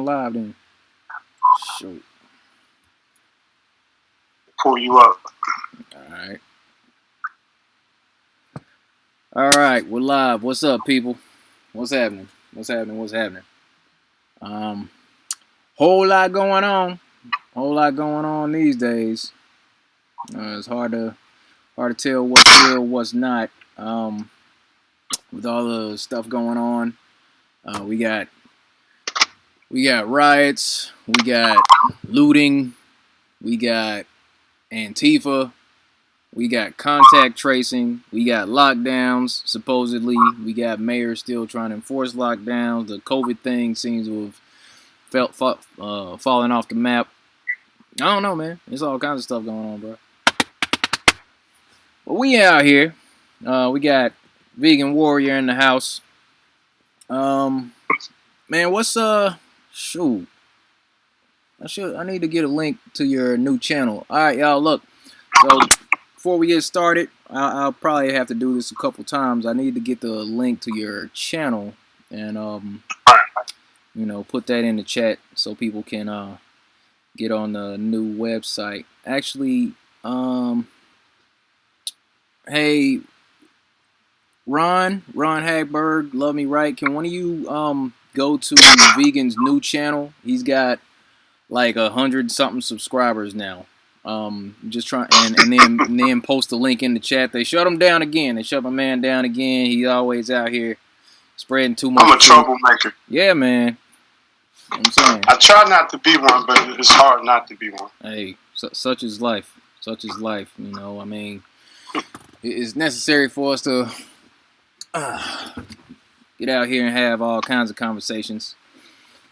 live then. Shoot. Pull you up. Alright. Alright, we're live. What's up, people? What's happening? What's happening? What's happening? Whole lot going on. Whole lot going on these days. It's hard to tell what's real, what's not. With all the stuff going on. We got riots, we got looting, we got Antifa, we got contact tracing, we got lockdowns, supposedly. We got mayors still trying to enforce lockdowns. The COVID thing seems to have fallen off the map. I don't know, man. There's all kinds of stuff going on, bro. But we out here. We got Vegan Warrior in the house. Man, what's shoot. I need to get a link to your new channel. Alright, y'all, look. So before we get started, I'll probably have to do this a couple times. I need to get the link to your channel and you know, put that in the chat so people can get on the new website. Actually, hey, Ron Hagberg, Love Me Right. Can one of you go to Vegan's new channel? He's got like 100-something subscribers now. Just try and then post a link in the chat. They shut him down again. They shut my man down again. He's always out here spreading too much. I'm a troublemaker. Yeah, man. I'm saying. I try not to be one, but it's hard not to be one. Hey, such is life. Such is life. You know, I mean, it's necessary for us to get out here and have all kinds of conversations.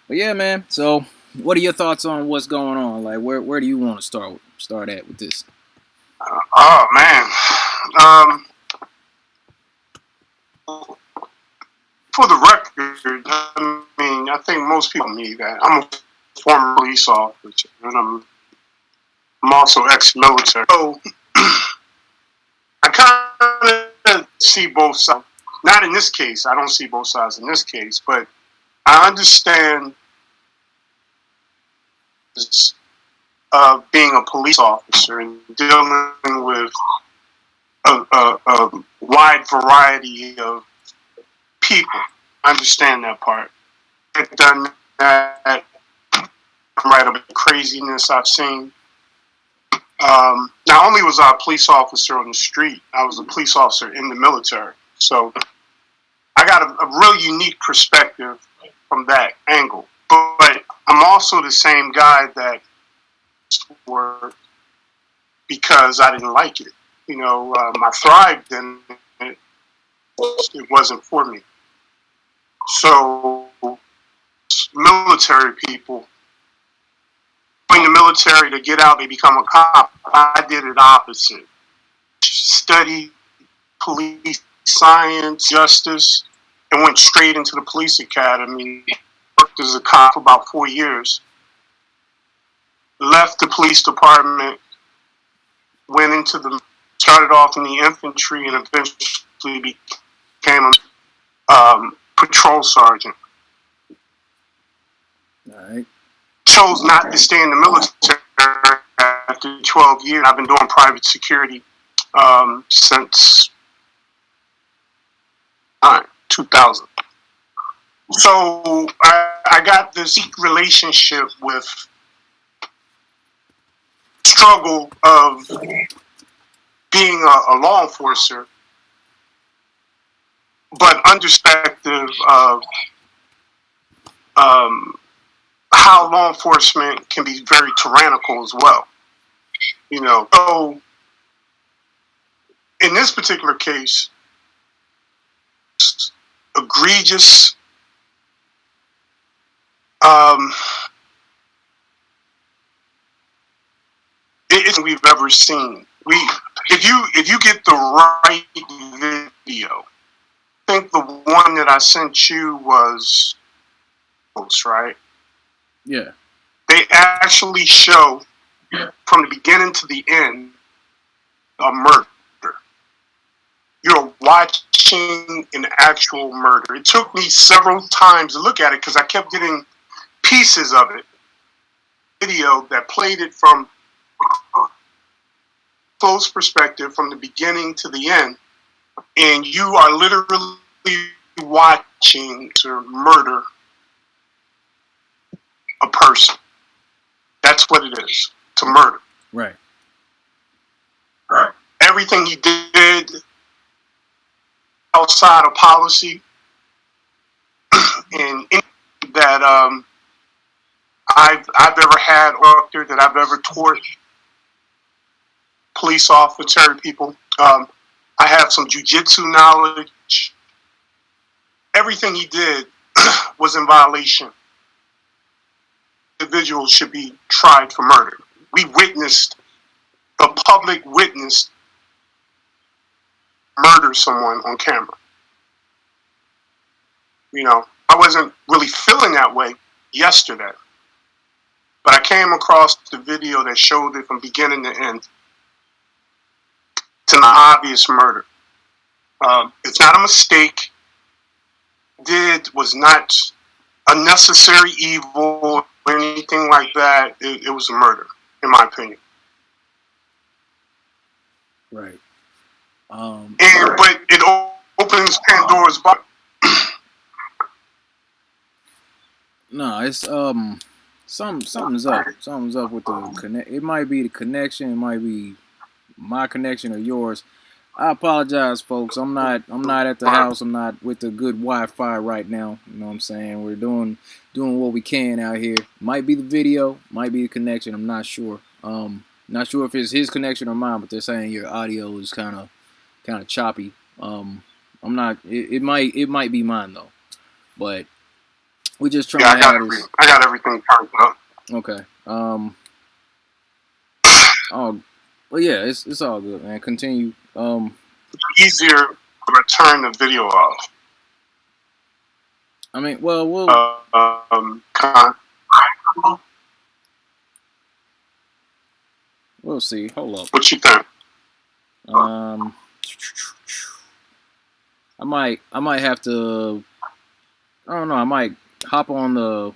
But yeah, man. So, what are your thoughts on what's going on? Like, where do you want to start at with this? Oh man. For the record, I mean, I think most people know that I'm a former police officer, and I'm also ex-military. So I kind of see both sides. Not in this case. I don't see both sides in this case, but I understand being a police officer and dealing with a wide variety of people. I understand that part. I've done that. Right, about the craziness I've seen. Not only was I a police officer on the street, I was a police officer in the military. So I got a real unique perspective from that angle. But I'm also the same guy that worked because I didn't like it. You know, I thrived in it. It wasn't for me. So military people, in the military to get out, they become a cop. I did it opposite. Studied police science, justice, and went straight into the police academy. Worked as a cop for about 4 years. Left the police department, started off in the infantry, and eventually became a patrol sergeant. All right. Chose not to stay in the military after 12 years. I've been doing private security since 2000. So I got this relationship with struggle of being a law enforcer, but underspective of how law enforcement can be very tyrannical as well. You know, so in this particular case, egregious. It's we've ever seen. If you get the right video, I think the one that I sent you was right. Yeah. They actually show from the beginning to the end a murder. You're watching an actual murder. It took me several times to look at it because I kept getting pieces of it, video that played it from close perspective from the beginning to the end, and you are literally watching to murder a person. That's what it is, to murder. Right. Everything he did outside of policy and that I've ever had or that I've ever taught police officer people. I have some jujitsu knowledge. Everything he did was in violation. Individuals should be tried for murder. We witnessed, the public witnessed murder someone on camera. You know, I wasn't really feeling that way yesterday, but I came across the video that showed it from beginning to end. It's an obvious murder. It's not a mistake. Was not unnecessary evil or anything like that. It was a murder, in my opinion. Right. But it opens Pandora's box. No, it's something's up. Something's up with the connect. It might be the connection. It might be my connection or yours. I apologize, folks. I'm not at the house. I'm not with the good Wi-Fi right now. You know what I'm saying? We're doing what we can out here. Might be the video, might be the connection. I'm not sure. Not sure if it's his connection or mine, but they're saying your audio is kind of choppy. I'm not. It might be mine though, but we just trying to have this. I got everything turned up. Okay. Oh, well, yeah. It's all good, man. Continue. It's easier to turn the video off. I mean, well, we'll see. Hold up. What you think? I might have to. I don't know. I might hop on the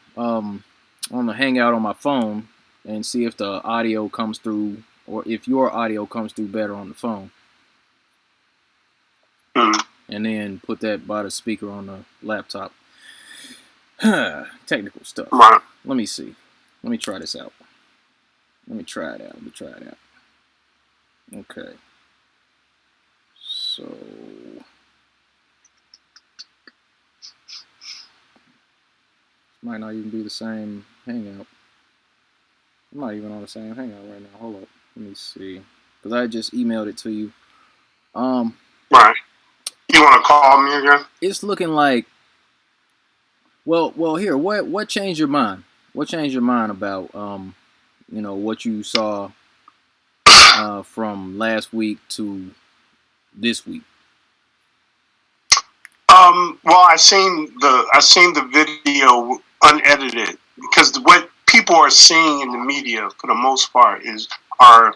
Hangout on my phone and see if the audio comes through, or if your audio comes through better on the phone. And then put that by the speaker on the laptop. Technical stuff. Right. Let me see. Let me try this out. Let me try it out. Okay. So might not even be the same Hangout. I'm not even on the same Hangout right now. Hold up. Let me see. Because I just emailed it to you. Right. You want to call me again? It's looking like. Well. Here. What changed your mind? What changed your mind about what you saw from last week to this week? Well, I seen the video unedited, because what people are seeing in the media for the most part are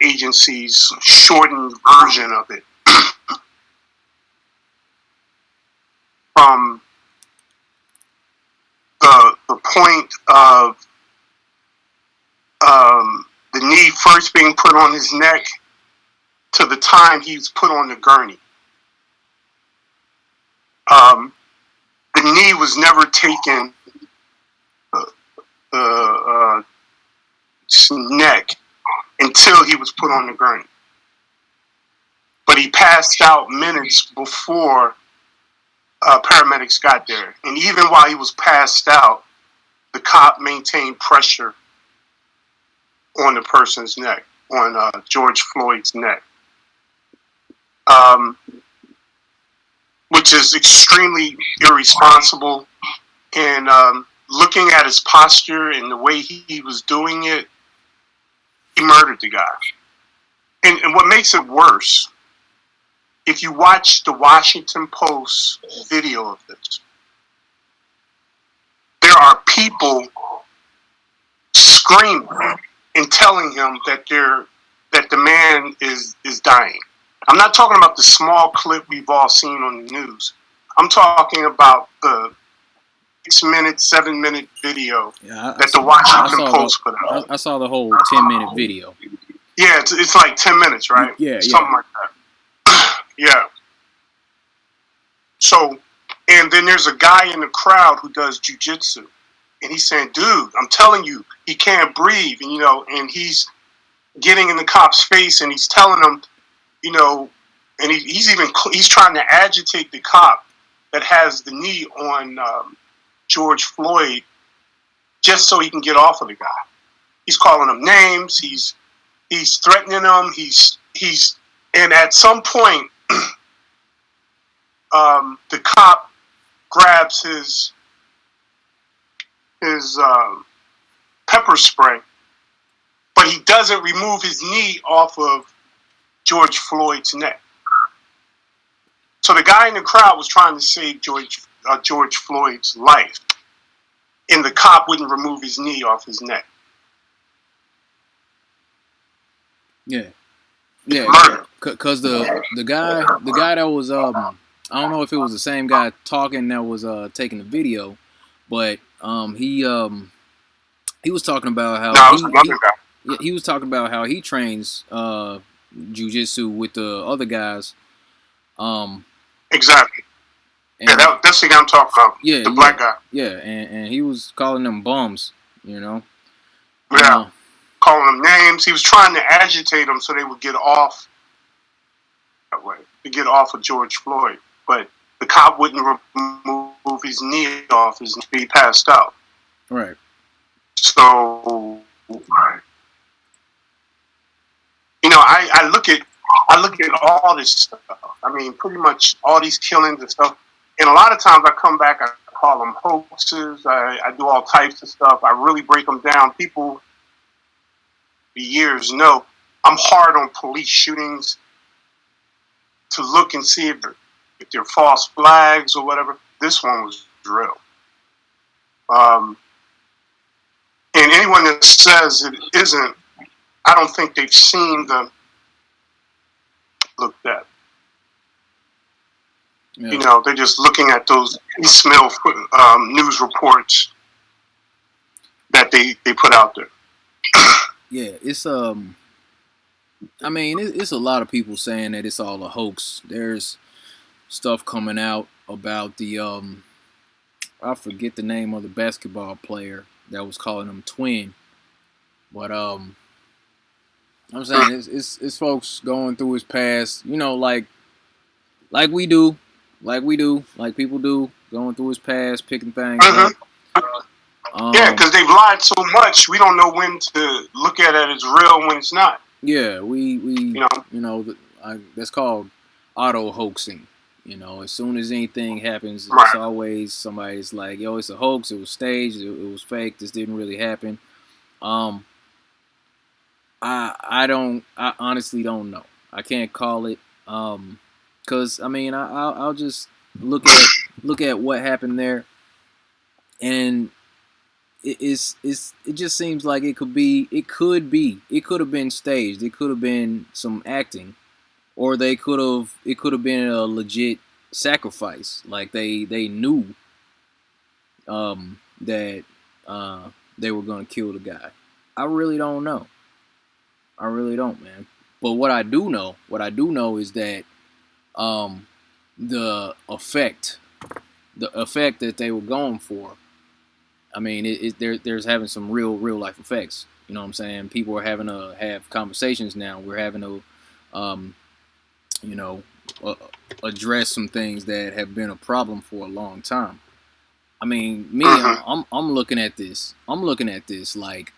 agencies' shortened version of it. From the point of the knee first being put on his neck to the time he's put on the gurney. The knee was never taken neck until he was put on the gurney. But he passed out minutes before paramedics got there. And even while he was passed out, the cop maintained pressure on the person's neck, on George Floyd's neck. Which is extremely irresponsible. And looking at his posture and the way he was doing it, he murdered the guy. And what makes it worse, if you watch the Washington Post video of this, there are people screaming and telling him that the man is dying. I'm not talking about the small clip we've all seen on the news. I'm talking about the 6-minute, 7-minute video Yeah, that the Washington Post put out. I saw the whole 10-minute video. Yeah, it's like 10 minutes, right? Yeah, something like that. Yeah. So, and then there's a guy in the crowd who does jujitsu, and he's saying, "Dude, I'm telling you, he can't breathe," and and he's getting in the cop's face, and he's telling him, and he's trying to agitate the cop that has the knee on George Floyd, just so he can get off of the guy. He's calling him names. He's threatening him. And at some point, the cop grabs his pepper spray, but he doesn't remove his knee off of George Floyd's neck. So the guy in the crowd was trying to save George Floyd's life, and the cop wouldn't remove his knee off his neck. Yeah, because the guy that was I don't know if it was the same guy talking that was taking the video, but he was talking about how he was talking about how he trains jiu-jitsu with the other guys. Exactly. Yeah, that's the guy I'm talking about. Yeah, the black guy. Yeah, and he was calling them bums, Yeah. Calling them names. He was trying to agitate them so they would get off that way, to get off of George Floyd. But the cop wouldn't remove his knee off his knee. He passed out. Right. So, I look at all this stuff. I mean, pretty much all these killings and stuff. And a lot of times I come back, I call them hoaxes. I do all types of stuff. I really break them down. People for years know I'm hard on police shootings to look and see if they're false flags or whatever. This one was real. And anyone that says it isn't, I don't think they've seen the looked at. Yeah. They're just looking at those piecemeal news reports that they put out there. Yeah, it's I mean, it's a lot of people saying that it's all a hoax. There's stuff coming out about the I forget the name of the basketball player that was calling him twin, but I'm saying it's folks going through his past, like we do, like people do, going through his past, picking things up. Yeah, because they've lied so much, we don't know when to look at it as real and when it's not. Yeah, that's called auto hoaxing. As soon as anything happens, it's always somebody's like, "Yo, it's a hoax. It was staged. It was fake. This didn't really happen." I honestly don't know. I can't call it. Cause I mean, I'll just look at what happened there, and it just seems like it could have been staged. It could have been some acting, or it could have been a legit sacrifice. Like they knew that they were gonna kill the guy. I really don't know. I really don't, man. But what I do know is that the effect that they were going for, I mean, there's having some real life effects. You know what I'm saying? People are having to have conversations now. We're having to, address some things that have been a problem for a long time. I mean, me, I'm looking at this. Like,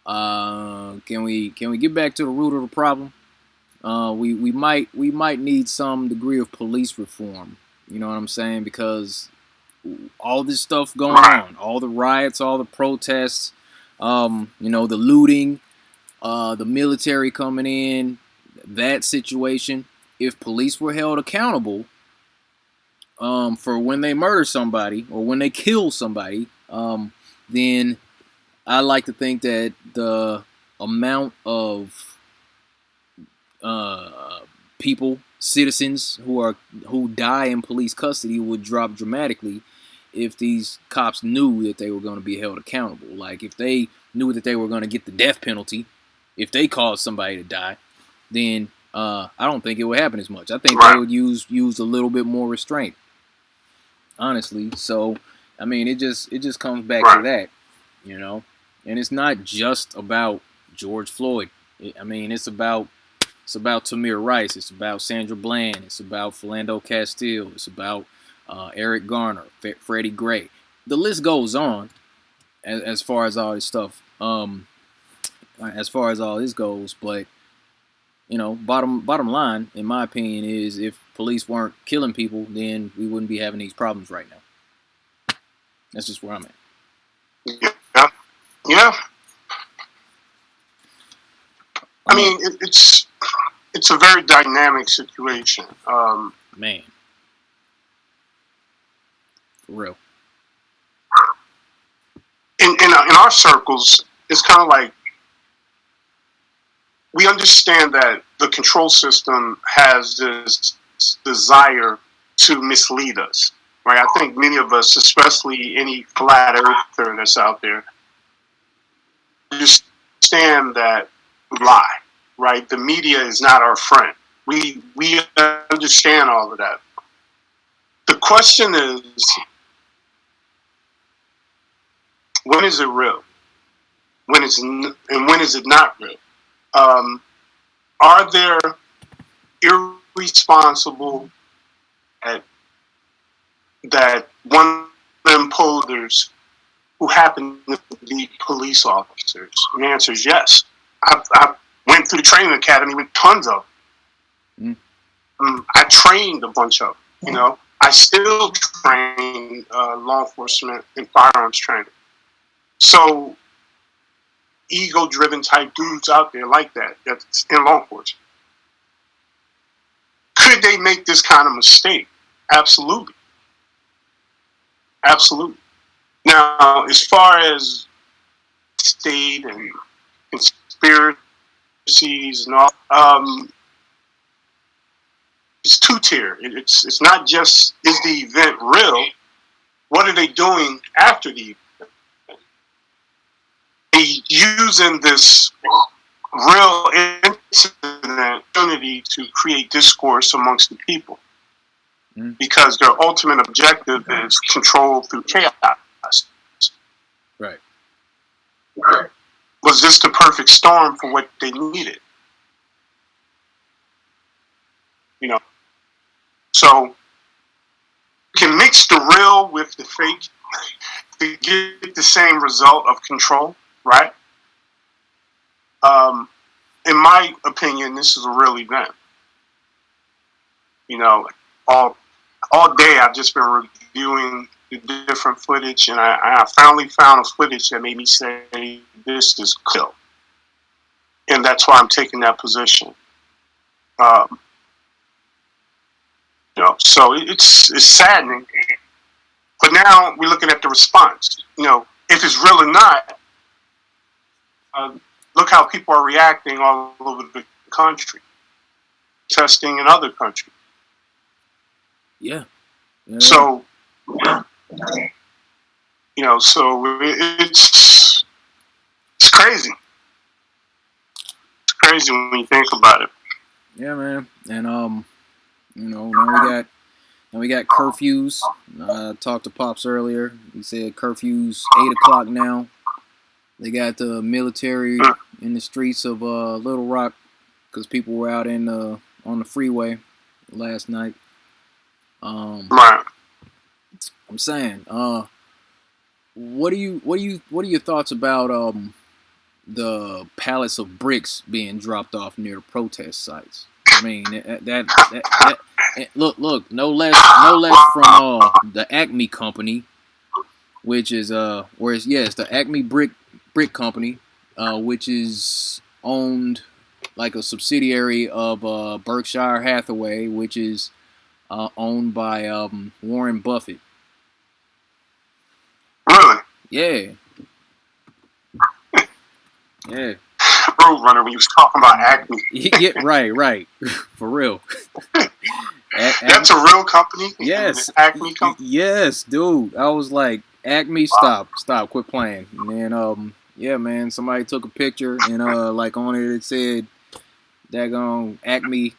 can we get back to the root of the problem? We might need some degree of police reform. You know what I'm saying? Because all this stuff going on, all the riots, all the protests, the looting, the military coming in, that situation. If police were held accountable for when they murder somebody or when they kill somebody, then I like to think that the amount of people, citizens who die in police custody would drop dramatically, if these cops knew that they were going to be held accountable. Like if they knew that they were going to get the death penalty if they caused somebody to die, then I don't think it would happen as much. I think they would use a little bit more restraint, honestly. So I mean, it just comes back to that, you know. And it's not just about George Floyd. I mean, it's about Tamir Rice. It's about Sandra Bland. It's about Philando Castile. It's about Eric Garner, Freddie Gray. The list goes on as far as all this stuff. As far as all this goes, but you know, bottom line, in my opinion, is if police weren't killing people, then we wouldn't be having these problems right now. That's just where I'm at. Yeah. I mean, it's a very dynamic situation. Man, for real. In our circles, it's kind of like we understand that the control system has this desire to mislead us, right? I think many of us, especially any flat earther that's out there, understand that lie, right? The media is not our friend. We understand all of that. The question is, when is it real? When is it not real? Are there irresponsible that one imposers who happen to be police officers? And the answer is yes. I went through the training academy with tons of them. I trained a bunch of them. You know, I still train law enforcement and firearms training. So ego-driven type dudes out there like that's in law enforcement. Could they make this kind of mistake? Absolutely. Absolutely. Now, as far as state and conspiracies and all, it's two-tier. It's not just, is the event real? What are they doing after the event? Using this real incident opportunity to create discourse amongst the people, because their ultimate objective is control through chaos. Right. Was this the perfect storm for what they needed? You know, so you can mix the real with the fake to get the same result of control. Right? In my opinion, this is a real event. You know, all day I've just been reviewing the different footage, and I finally found a footage that made me say this is kill, and that's why I'm taking that position. You know, so it's saddening. But now we're looking at the response. You know, if it's real or not. Look how people are reacting all over the country, testing in other countries. Yeah. So, you know, so it's crazy. It's crazy when you think about it. Yeah, man. And you know, now we got curfews. I talked to Pops earlier. He said curfews 8:00 now. They got the military in the streets of Little Rock because people were out on the freeway last night. Right. I'm saying, what are your thoughts about the pallets of bricks being dropped off near the protest sites? I mean, that look, no less from the Acme company, which is it's the Acme brick company, which is owned like a subsidiary of Berkshire Hathaway, which is owned by Warren Buffett. Really? Yeah. Yeah. Roadrunner when you was talking about Acme. Yeah, right. For real. That's a real company? Yes. Acme company? Yes, dude. I was like, Acme, stop, quit playing. And then, yeah, man, somebody took a picture and like on it said, daggone Acme.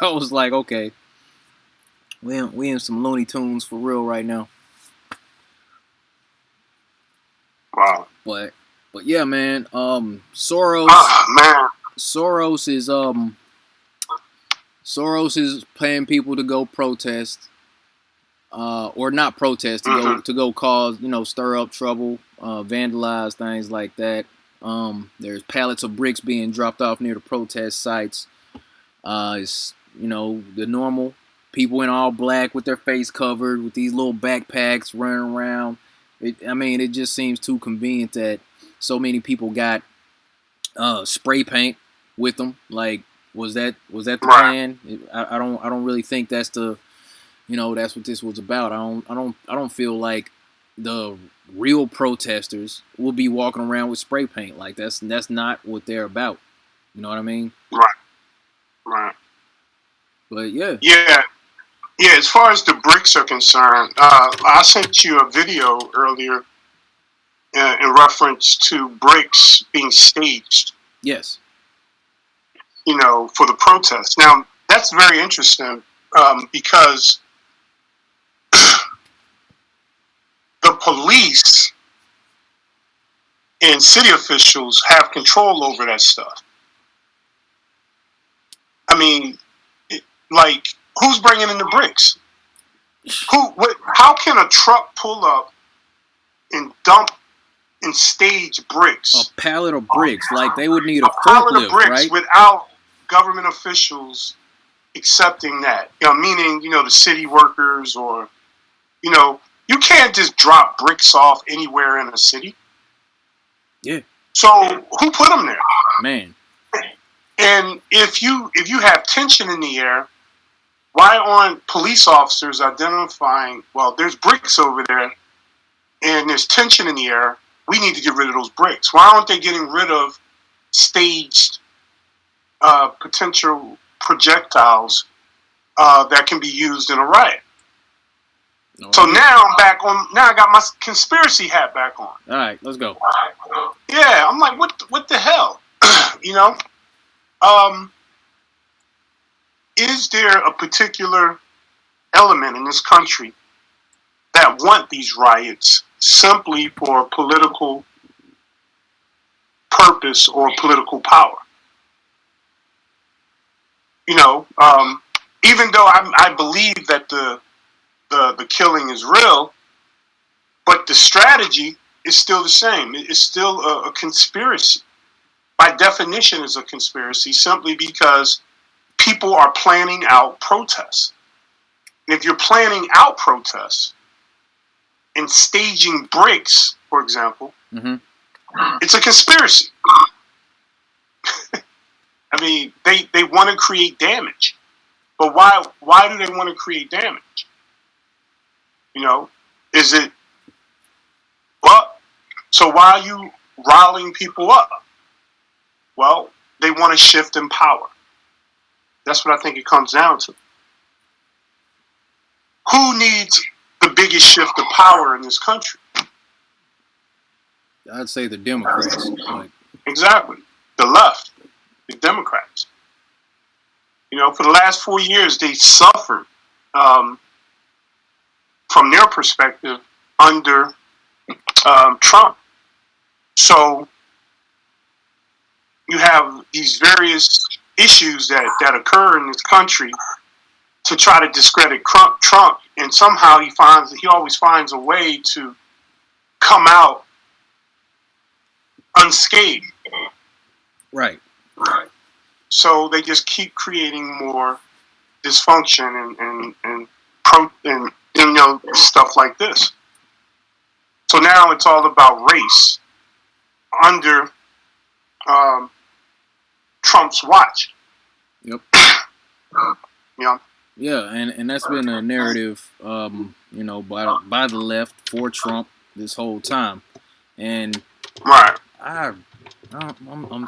I was like, okay, we in some Looney Tunes for real right now. Wow. But yeah, man. Soros. Man. Soros is paying people to go protest, or not protest, to go cause, stir up trouble, vandalize things like that. There's pallets of bricks being dropped off near the protest sites. It's the normal people in all black with their face covered with these little backpacks running around. It just seems too convenient that so many people got spray paint with them. Like, was that the plan? I don't really think that's the that's what this was about. I don't feel like the real protesters will be walking around with spray paint. Like, that's not what they're about. You know what I mean? Right. But yeah. As far as the bricks are concerned, I sent you a video earlier in reference to bricks being staged. Yes. For the protest. Now, that's very interesting because the police and city officials have control over that stuff. I mean, who's bringing in the bricks? How can a truck pull up and dump and stage bricks? A pallet of bricks, like they would need a pallet of bricks, right? Without government officials accepting that. Meaning, the city workers or, you can't just drop bricks off anywhere in a city. Yeah. So who put them there? Man. And if you have tension in the air, why aren't police officers identifying, well, there's bricks over there and there's tension in the air, we need to get rid of those bricks? Why aren't they getting rid of staged potential projectiles that can be used in a riot? No, so now I'm back on. Now I got my conspiracy hat back on. All right, let's go. Yeah, I'm like, what the hell? Is there a particular element in this country that want these riots simply for political purpose or political power? Even though I believe that the killing is real, but the strategy is still the same. It's still a conspiracy. By definition, it's a conspiracy simply because people are planning out protests. And if you're planning out protests and staging bricks, for example, it's a conspiracy. I mean, they want to create damage. But why do they want to create damage? Is it, so why are you riling people up? Well, they want a shift in power. That's what I think it comes down to. Who needs the biggest shift of power in this country? I'd say the Democrats. Exactly. The left, the Democrats. For the last 4 years, they suffered from their perspective under Trump. So you have these various issues that occur in this country to try to discredit Trump, and somehow he always finds a way to come out unscathed. Right. So they just keep creating more dysfunction and stuff like this. So now it's all about race under Trump's watch. Yep. Yeah, and that's been a narrative, by the left for Trump this whole time, and right. I'm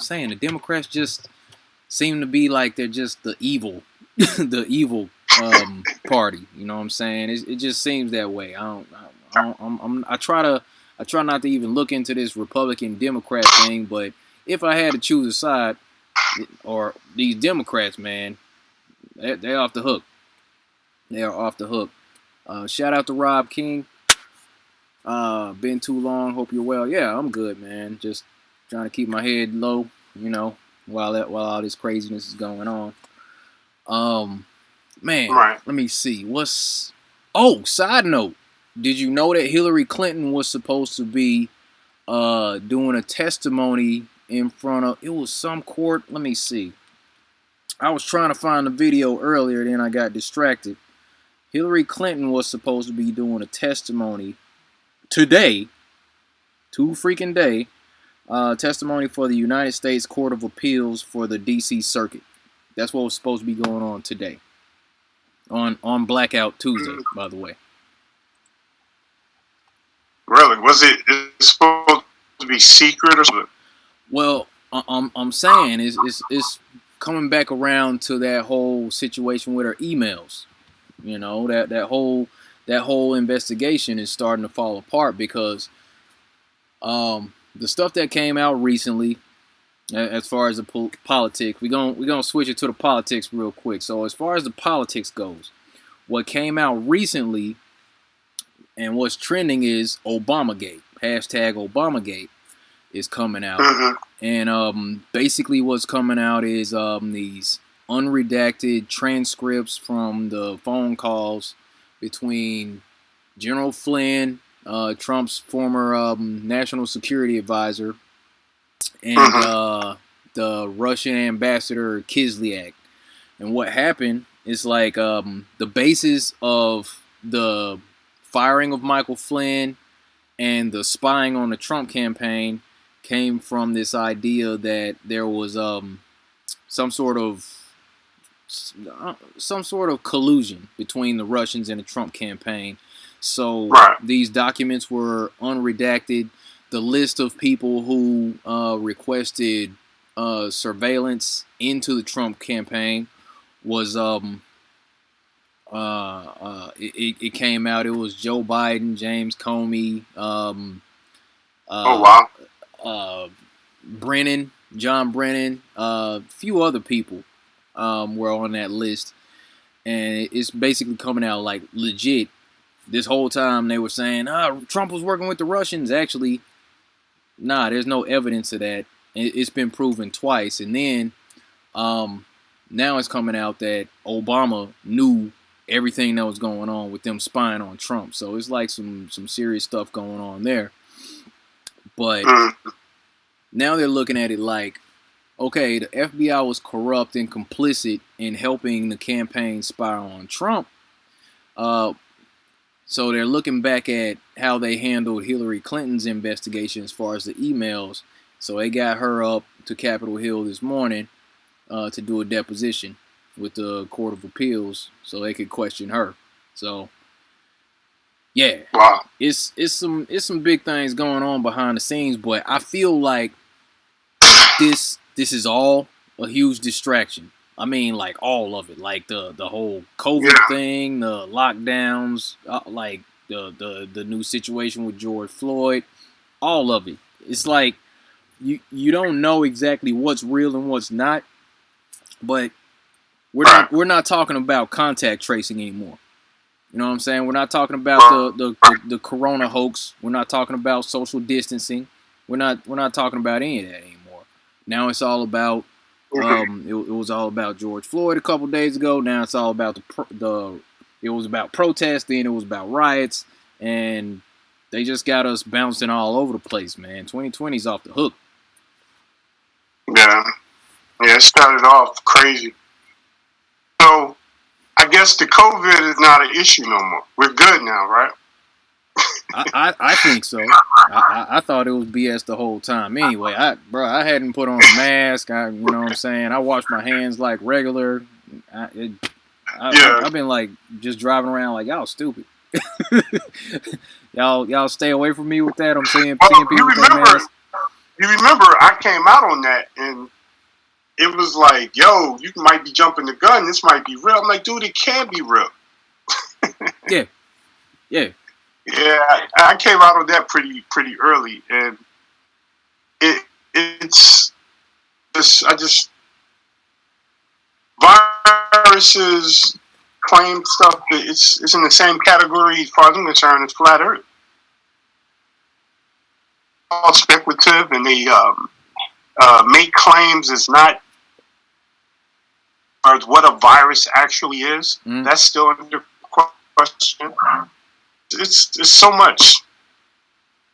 saying the Democrats just seem to be like they're just the evil, the evil party. You know what I'm saying? It just seems that way. I try not to even look into this Republican Democrat thing, but if I had to choose a side, or these Democrats, man, they're off the hook. They are off the hook. Shout out to Rob King. Been too long. Hope you're well. Yeah, I'm good, man. Just trying to keep my head low, while all this craziness is going on. Man, Right. let me see. Side note. Did you know that Hillary Clinton was supposed to be doing a testimony in front of, it was some court? Let me see. I was trying to find the video earlier, then I got distracted. Hillary Clinton was supposed to be doing a testimony today, testimony for the United States Court of Appeals for the D.C. Circuit. That's what was supposed to be going on today. On Blackout Tuesday, by the way. Really? Was it supposed to be secret or something? Well, I'm saying it's coming back around to that whole situation with her emails. That whole investigation is starting to fall apart because the stuff that came out recently, as far as the politics, we're gonna switch it to the politics real quick. So as far as the politics goes, what came out recently and what's trending is Obamagate. Hashtag Obamagate is coming out. Mm-hmm. And basically what's coming out is these unredacted transcripts from the phone calls between General Flynn, Trump's former national security advisor, and the Russian ambassador Kislyak. And what happened is like the basis of the firing of Michael Flynn and the spying on the Trump campaign came from this idea that there was some sort of collusion between the Russians and the Trump campaign. So these documents were unredacted. The list of people who requested surveillance into the Trump campaign was it came out. It was Joe Biden, James Comey, John Brennan, a few other people were on that list, and it's basically coming out like legit. This whole time they were saying, Trump was working with the Russians. Actually, there's no evidence of that. It's been proven twice, and then now it's coming out that Obama knew everything that was going on with them spying on Trump. So it's like some serious stuff going on there. But now they're looking at it like, okay, the FBI was corrupt and complicit in helping the campaign spy on Trump. So they're looking back at how they handled Hillary Clinton's investigation as far as the emails. So they got her up to Capitol Hill this morning to do a deposition with the Court of Appeals so they could question her. So yeah, it's some big things going on behind the scenes, but I feel like this is all a huge distraction. I mean, like all of it, like the whole COVID thing, the lockdowns, like the new situation with George Floyd, all of it. It's like you don't know exactly what's real and what's not, but we're not talking about contact tracing anymore. You know what I'm saying? We're not talking about the corona hoax. We're not talking about social distancing. We're not talking about any of that anymore. Now it's all about it was all about George Floyd a couple days ago. Now it's all about it was about protests, then it was about riots, and they just got us bouncing all over the place, man. 2020's off the hook. Yeah, it started off crazy. So I guess the COVID is not an issue no more. We're good now, right? I think so. I thought it was BS the whole time. Anyway, I hadn't put on a mask. You know what I'm saying? I wash my hands like regular. I've been like just driving around like y'all stupid. y'all stay away from me with that. I'm seeing people with their masks. You remember I came out on that, and it was like, yo, you might be jumping the gun. This might be real. I'm like, dude, it can't be real. Yeah. Yeah. Yeah, I came out on that pretty early, and it's this. I just viruses, claim stuff. It's in the same category as far as I'm concerned as flat Earth. All speculative, and they make claims is not or what a virus actually is. That's still under question. It's so much.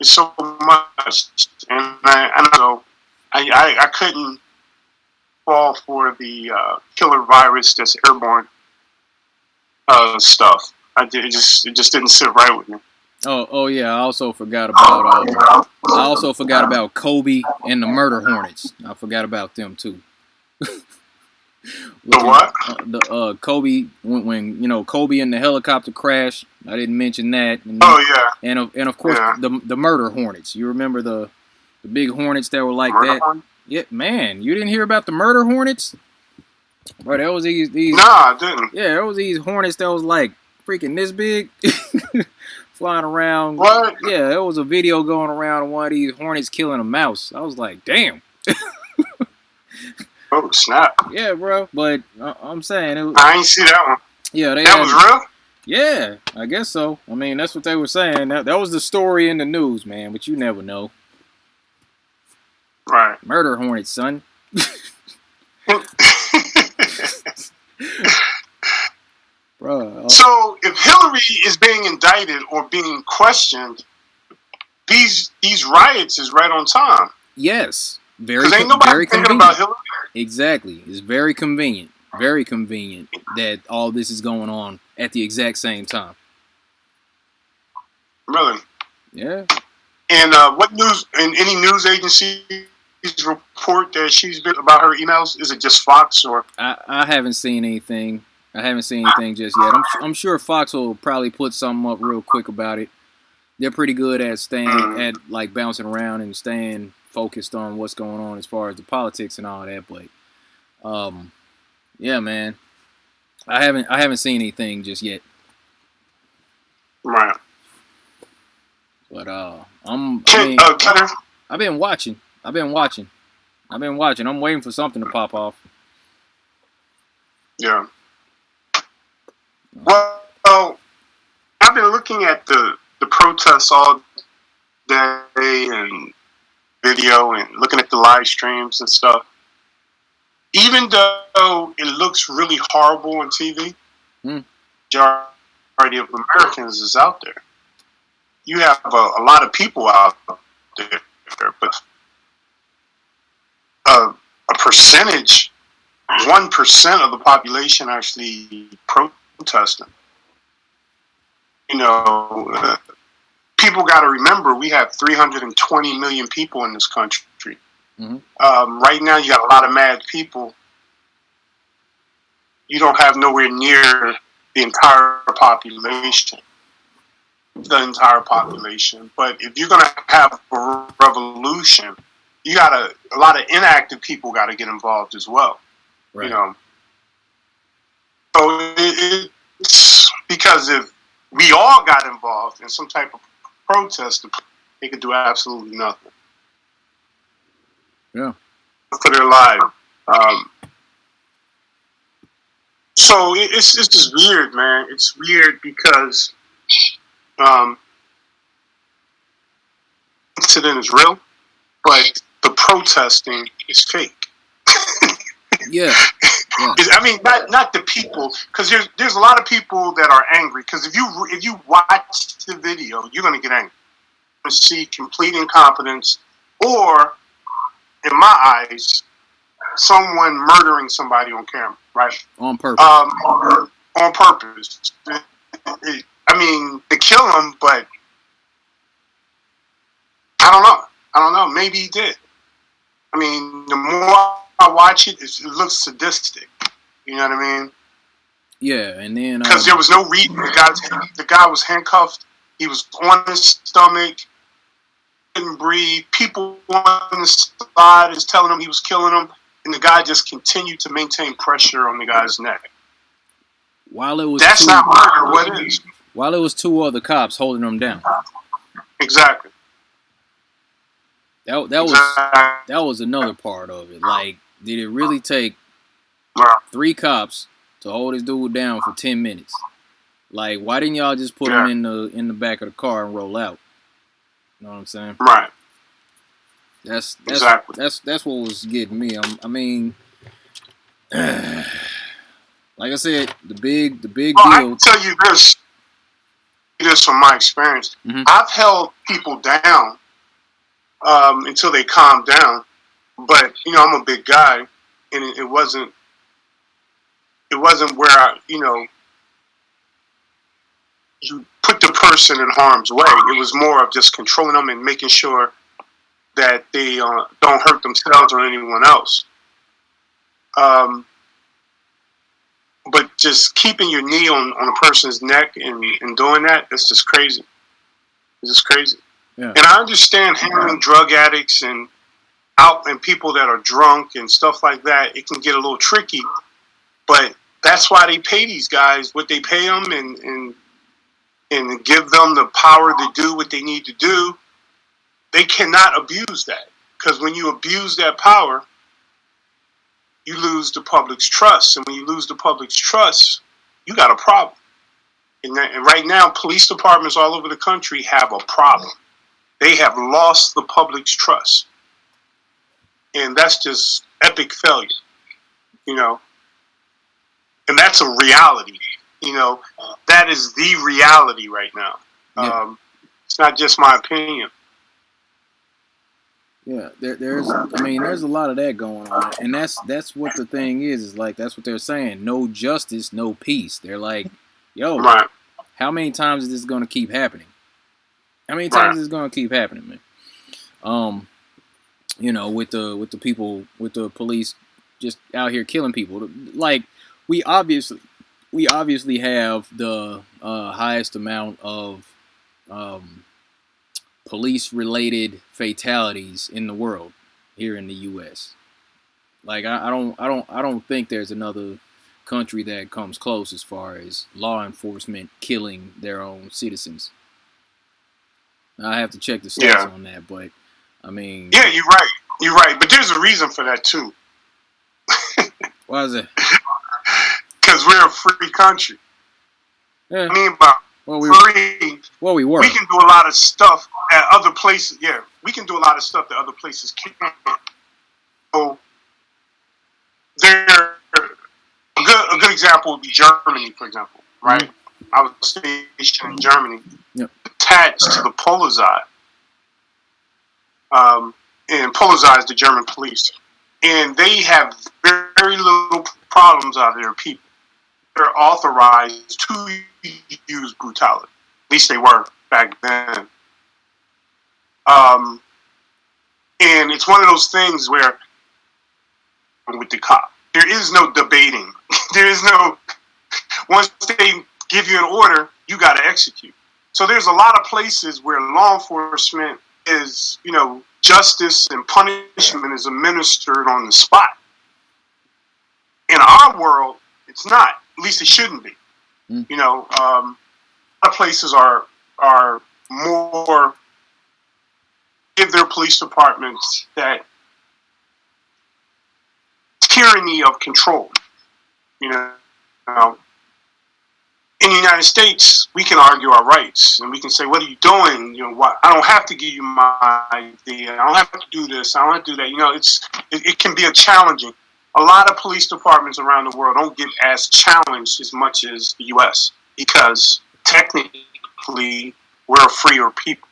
It's so much, and I couldn't fall for the killer virus that's airborne stuff. It just didn't sit right with me. Oh yeah. I also forgot about Kobe and the murder hornets. I forgot about them too. The what? Kobe when Kobe and the helicopter crash. I didn't mention that. And of course the murder hornets. You remember the big hornets that were like that? Hornet? Yeah, man. You didn't hear about the murder hornets? Bro, that was these. Nah, I didn't. Yeah, there was these hornets that was like freaking this big, flying around. What? Yeah, there was a video going around of one of these hornets killing a mouse. I was like, damn. Oh snap! Yeah, bro. But I'm saying I ain't see that one. Yeah, that was real. Yeah, I guess so. I mean, that's what they were saying. That was the story in the news, man. But you never know. Right. Murder hornets, son. Bro. So if Hillary is being indicted or being questioned, these riots is right on time. Yes. Because ain't nobody thinking about Hillary. Exactly. It's very convenient. Very convenient that all this is going on at the exact same time. Really? Yeah. And what news? And any news agencies report that she's been about her emails? Is it just Fox or? I haven't seen anything. I haven't seen anything just yet. I'm sure Fox will probably put something up real quick about it. They're pretty good at staying at like bouncing around and staying focused on what's going on as far as the politics and all that. But yeah, man, I haven't seen anything just yet. Right. But I've been watching. I'm waiting for something to pop off. Yeah. Well, I've been looking at the protests all day and video and looking at the live streams and stuff. Even though it looks really horrible on TV, majority of Americans is out there. You have a lot of people out there, but a percentage, 1% of the population actually protesting. People got to remember we have 320 million people in this country. Right now, you got a lot of mad people. You don't have nowhere near the entire population. But if you're going to have a revolution, you got a lot of inactive people got to get involved as well. Right. So it's because if we all got involved in some type of protest, they could do absolutely nothing. Yeah. For their lives. So it's just weird, man. It's weird because incident is real, but the protesting is fake. Yeah. I mean, not the people, because there's a lot of people that are angry. Because if you watch the video, you're gonna get angry. You're gonna see complete incompetence, or in my eyes, someone murdering somebody on camera, right? On purpose. On purpose. I mean, to kill him, but I don't know. Maybe he did. I mean, the more I watch it, it looks sadistic. You know what I mean? Yeah, and then because there was no reason. The guy was handcuffed. He was on his stomach. Couldn't breathe. People on the side is telling him he was killing him. and the guy just continued to maintain pressure on the guy's neck. While it was That's not murder. What is? While it was two other cops holding him down. Exactly. That was another part of it. Like, did it really take 3 cops to hold this dude down for 10 minutes? Like, why didn't y'all just put him in the back of the car and roll out? You know what I'm saying? Right. That's what was getting me. I mean, like I said, the big deal. I can tell you this from my experience. Mm-hmm. I've held people down until they calmed down, but I'm a big guy, and it wasn't where you put the person in harm's way. It was more of just controlling them and making sure that they don't hurt themselves or anyone else. But just keeping your knee on a person's neck and doing that, that's just crazy. It's just crazy. Yeah. And I understand handling drug addicts and people that are drunk and stuff like that. It can get a little tricky, but that's why they pay these guys what they pay them and give them the power to do what they need to do. They cannot abuse that, because when you abuse that power, you lose the public's trust. And when you lose the public's trust, you got a problem. And right now, police departments all over the country have a problem. They have lost the public's trust. And that's just epic failure, And that's a reality, That is the reality right now. Yeah. It's not just my opinion. Yeah, there's a lot of that going on, and that's what the thing is like, that's what they're saying. No justice, no peace. They're like, yo, right. How many times is this going to keep happening? How many times is this going to keep happening, man? With the people, with the police just out here killing people. Like, we obviously have the highest amount of police-related fatalities in the world here in the U.S. Like, I don't think there's another country that comes close as far as law enforcement killing their own citizens. I have to check the stats on that, but I mean, yeah, you're right, but there's a reason for that too. Why is it? Because we're a free country. Yeah. I mean, by free. Well, we were. We can do a lot of stuff at other places. Yeah, we can do a lot of stuff that other places can't. So, a good example would be Germany, for example, right? Mm-hmm. I was stationed in Germany, attached to the Polizei. And Polizei is the German police. And they have very little problems out of their people. They're authorized to use brutality. At least they were back then. And it's one of those things where, with the cop, there is no debating. There is no, once they give you an order, you got to execute. So there's a lot of places where law enforcement is, justice and punishment is administered on the spot. In our world, it's not. At least it shouldn't be. A lot of places are more, give their police departments that tyranny of control. In the United States, we can argue our rights, and we can say, "What are you doing? What? I don't have to give you my idea. I don't have to do this. I don't have to do that." It can be a challenging. A lot of police departments around the world don't get as challenged as much as the U.S. because technically we're a freer people.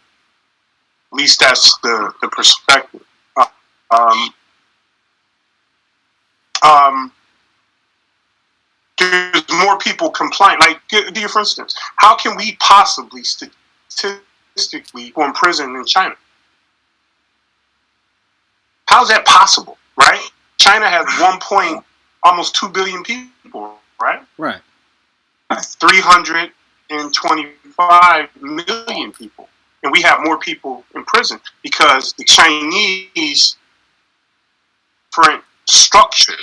At least that's the perspective. There's more people complain. Like, for instance, how can we possibly statistically go in prison in China? How's that possible, right? China has almost 2 billion people, right? Right. 325 million people. And we have more people in prison because the Chinese different structure,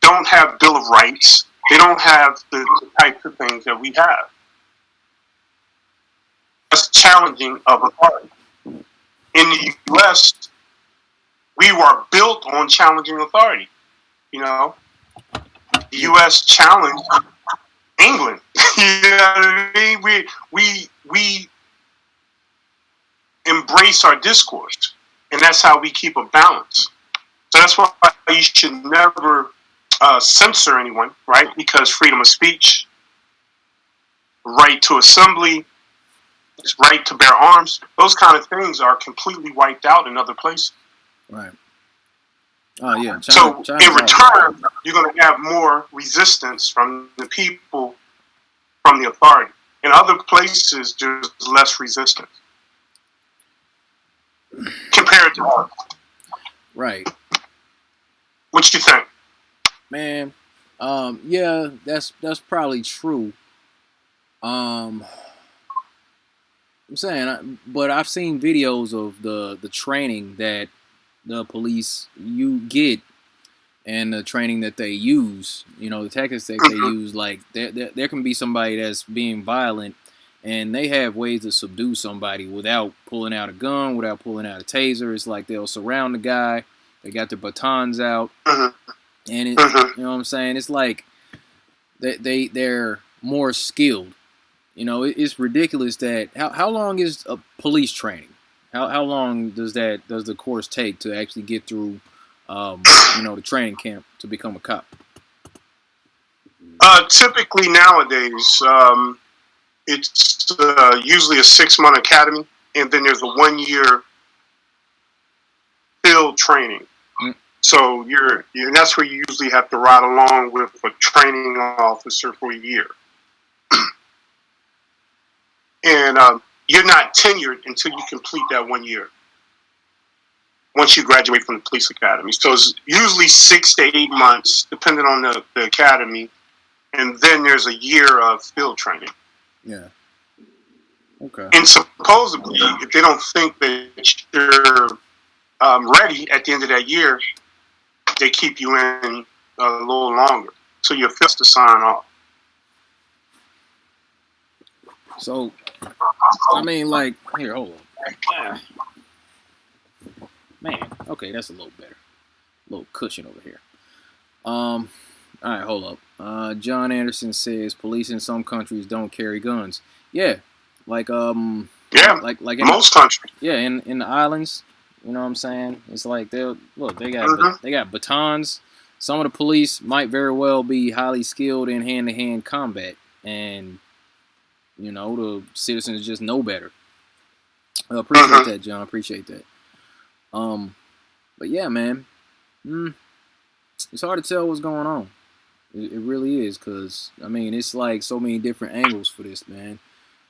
don't have Bill of Rights. They don't have the types of things that we have. That's challenging of authority. In the U.S., we were built on challenging authority. You know, the U.S. challenged England. You know what I mean? We embrace our discourse, and that's how we keep a balance. So that's why you should never censor anyone, right? Because freedom of speech, right to assembly, right to bear arms, those kind of things are completely wiped out in other places. Right. Oh yeah. So in return, you're going to have more resistance from the people, from the authority. In other places, there's less resistance compared to ours. Right. What you think? Man, yeah, that's probably true. I'm saying, but I've seen videos of the training that the police you get and the training that they use. You know, the tactics that they use. Like there can be somebody that's being violent, and they have ways to subdue somebody without pulling out a gun, without pulling out a taser. It's like they'll surround the guy. They got their batons out. And it, you know what I'm saying? It's like they're more skilled. You know, it's ridiculous that how long is a police training? How long does the course take to actually get through you know, the training camp to become a cop? Typically nowadays, it's usually a 6-month academy, and then there's a 1-year field training. So that's where you usually have to ride along with a training officer for a year. And you're not tenured until you complete that 1 year, once you graduate from the police academy. So it's usually 6 to 8 months, depending on the academy. And then there's a year of field training. Yeah. Okay. And supposedly, if they don't think that you're ready at the end of that year, they keep you in a little longer. So you're forced to sign off. So, I mean, like, here, hold on. Man, okay, that's a little better. A little cushion over here. All right, hold up. John Anderson says police in some countries don't carry guns. Yeah, like yeah, like in most countries. Yeah, in the islands, you know what I'm saying? It's like they got batons. Some of the police might very well be highly skilled in hand-to-hand combat, and you know the citizens just know better. Appreciate that, John. Appreciate that. But yeah, man, it's hard to tell what's going on. It really is, because I mean, it's like so many different angles for this, man.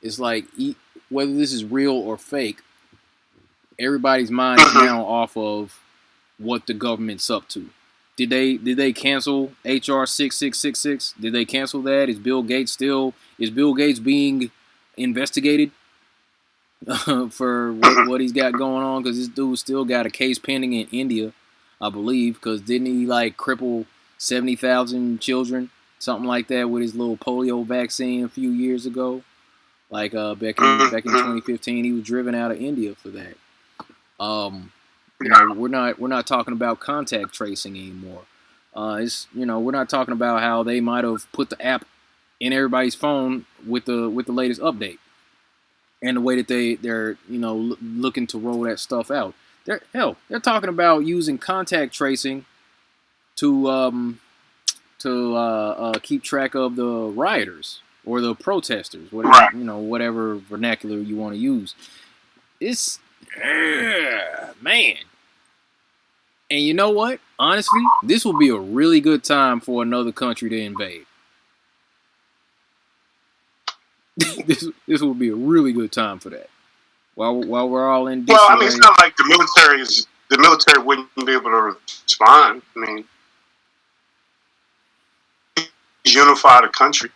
It's like whether this is real or fake, everybody's mind is now off of what the government's up to. Did they cancel HR 6666? Did they cancel that? Is Bill Gates being investigated for what he's got going on? Because this dude still got a case pending in India, I believe. Because didn't he like cripple 70,000 children, something like that, with his little polio vaccine a few years ago? Like back in 2015, he was driven out of India for that. You know, we're not talking about contact tracing anymore. We're not talking about how they might have put the app in everybody's phone with the latest update, and the way that they're looking to roll that stuff out. They're talking about using contact tracing to keep track of the rioters or the protesters, whatever vernacular you want to use. It's man. And you know what? Honestly, this will be a really good time for another country to invade. This will be a really good time for that. While we're all in disarray. Well, I mean, it's not like the military wouldn't be able to respond. I mean, unify the country.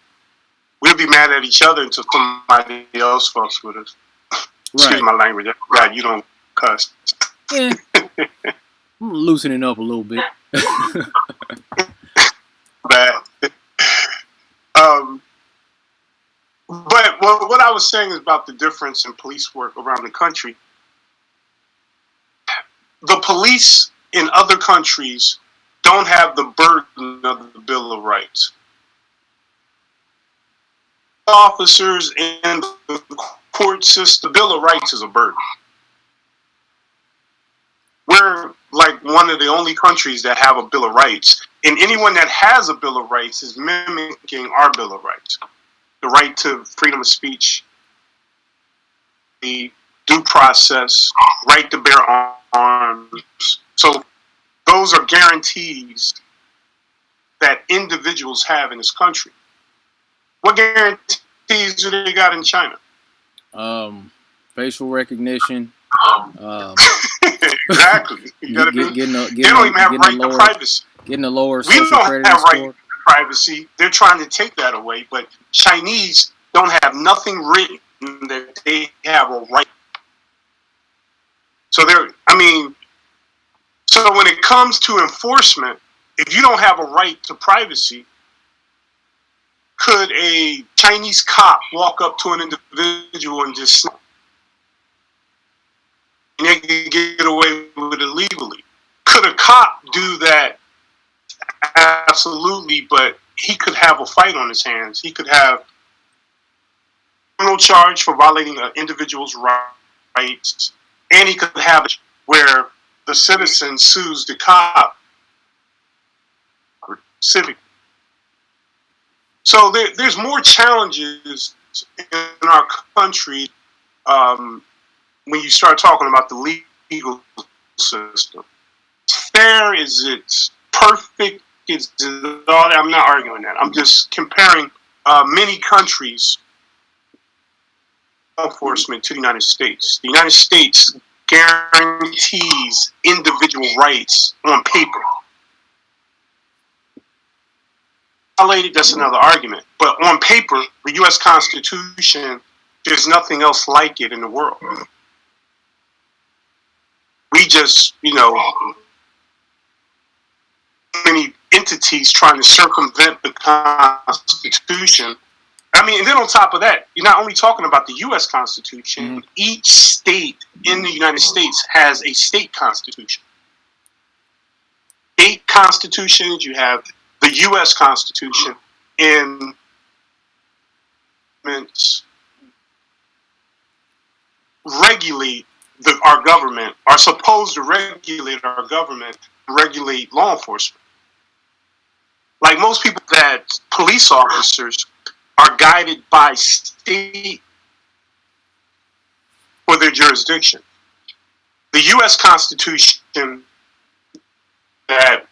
We'll be mad at each other until somebody else fucks with us. Right. Excuse my language. God, you don't cuss. Yeah. I'm loosening up a little bit. Bad. Um, but what I was saying is about the difference in police work around the country. The police in other countries don't have the burden of the Bill of Rights. Officers in the court system, the Bill of Rights is a burden. We're like one of the only countries that have a Bill of Rights, and anyone that has a Bill of Rights is mimicking our Bill of Rights. The right to freedom of speech, the due process, right to bear arms. So those are guarantees that individuals have in this country. What guarantees do they got in China? Facial recognition. Exactly. You gotta they don't even have right to privacy. Getting a lower We social don't credit have score. right to privacy. They're trying to take that away, but Chinese don't have nothing written that they have a right. So so when it comes to enforcement, if you don't have a right to privacy, could a Chinese cop walk up to an individual and just and they can get away with it legally? Could a cop do that? Absolutely, but he could have a fight on his hands. He could have a criminal charge for violating an individual's rights, and he could have it where the citizen sues the cop or civic. So there's more challenges in our country when you start talking about the legal system. Fair? Is it perfect? Is it all that? I'm not arguing that. I'm just comparing many countries' law enforcement to the United States. The United States guarantees individual rights on paper. Violated, that's another argument. But on paper, the U.S. Constitution, there's nothing else like it in the world. We just, many entities trying to circumvent the Constitution. I mean, and then on top of that, you're not only talking about the U.S. Constitution. Mm-hmm. Each state in the United States has a state constitution. State constitutions, you have the U.S. Constitution, and regulate our government, are supposed to regulate our government, regulate law enforcement. Like most people, that police officers are guided by state for their jurisdiction. The U.S. Constitution that,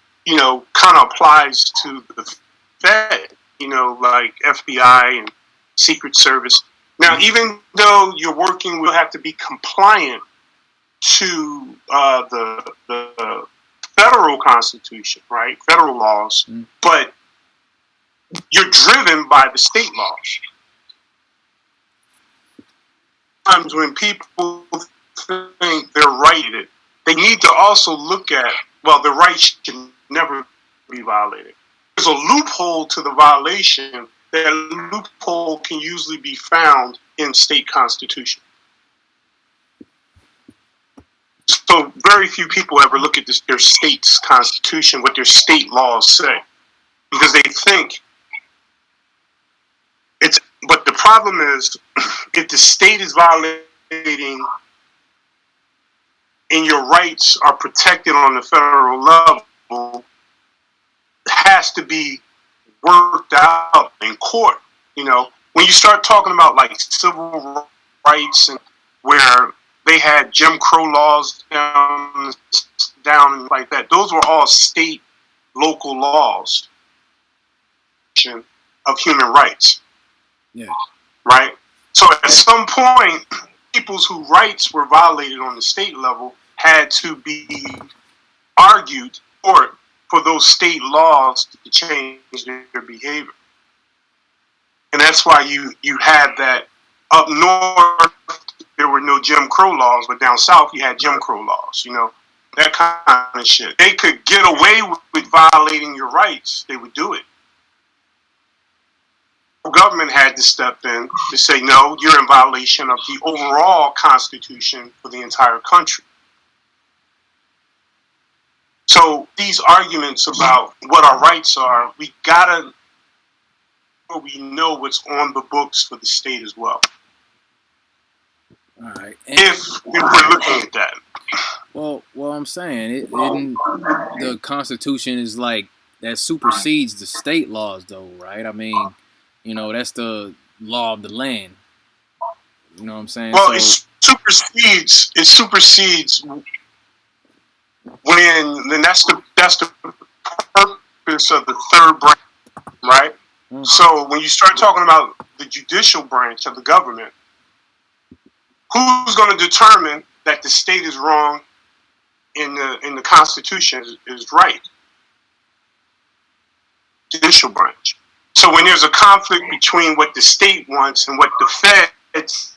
kind of applies to the Fed, like FBI and Secret Service. Now, even though you're working, we'll have to be compliant to the federal Constitution, right? Federal laws, but you're driven by the state laws. Sometimes when people think they're righted, they need to also look at, the rights can never be violated. There's a loophole to the violation. That loophole can usually be found in state constitution. So very few people ever look at their state's constitution, what their state laws say, because they think it's. But the problem is, if the state is violating and your rights are protected on the federal level, it has to be worked out in court. When you start talking about like civil rights and where they had Jim Crow laws down like that, those were all state, local laws of human rights. Yeah. Right? So at some point, people's whose rights were violated on the state level had to be argued for those state laws to change their behavior. And that's why you had that up north, there were no Jim Crow laws, but down south you had Jim Crow laws, that kind of shit. They could get away with violating your rights, they would do it. The government had to step in to say, no, you're in violation of the overall constitution for the entire country. So these arguments about what our rights are, we gotta, we know what's on the books for the state as well. All right. If we're looking at that. Well, I'm saying the Constitution is like that supersedes the state laws, though, right? I mean, you know, that's the law of the land. You know what I'm saying? Well, so, it supersedes when, then that's the purpose of the third branch, right? Mm-hmm. So when you start talking about the judicial branch of the government, who's going to determine that the state is wrong in the Constitution is right? Judicial branch. So when there's a conflict between what the state wants and what the Fed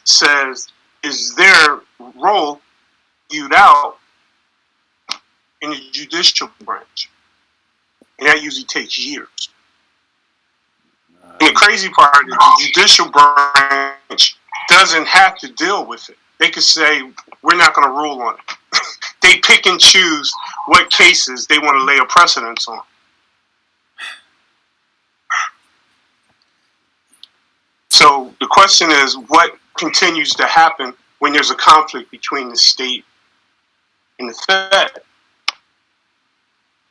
says is their role viewed out in the judicial branch, and that usually takes years. And the crazy part is the judicial branch doesn't have to deal with it. They could say, we're not going to rule on it. They pick and choose what cases they want to lay a precedence on. So the question is, what continues to happen when there's a conflict between the state and the Fed?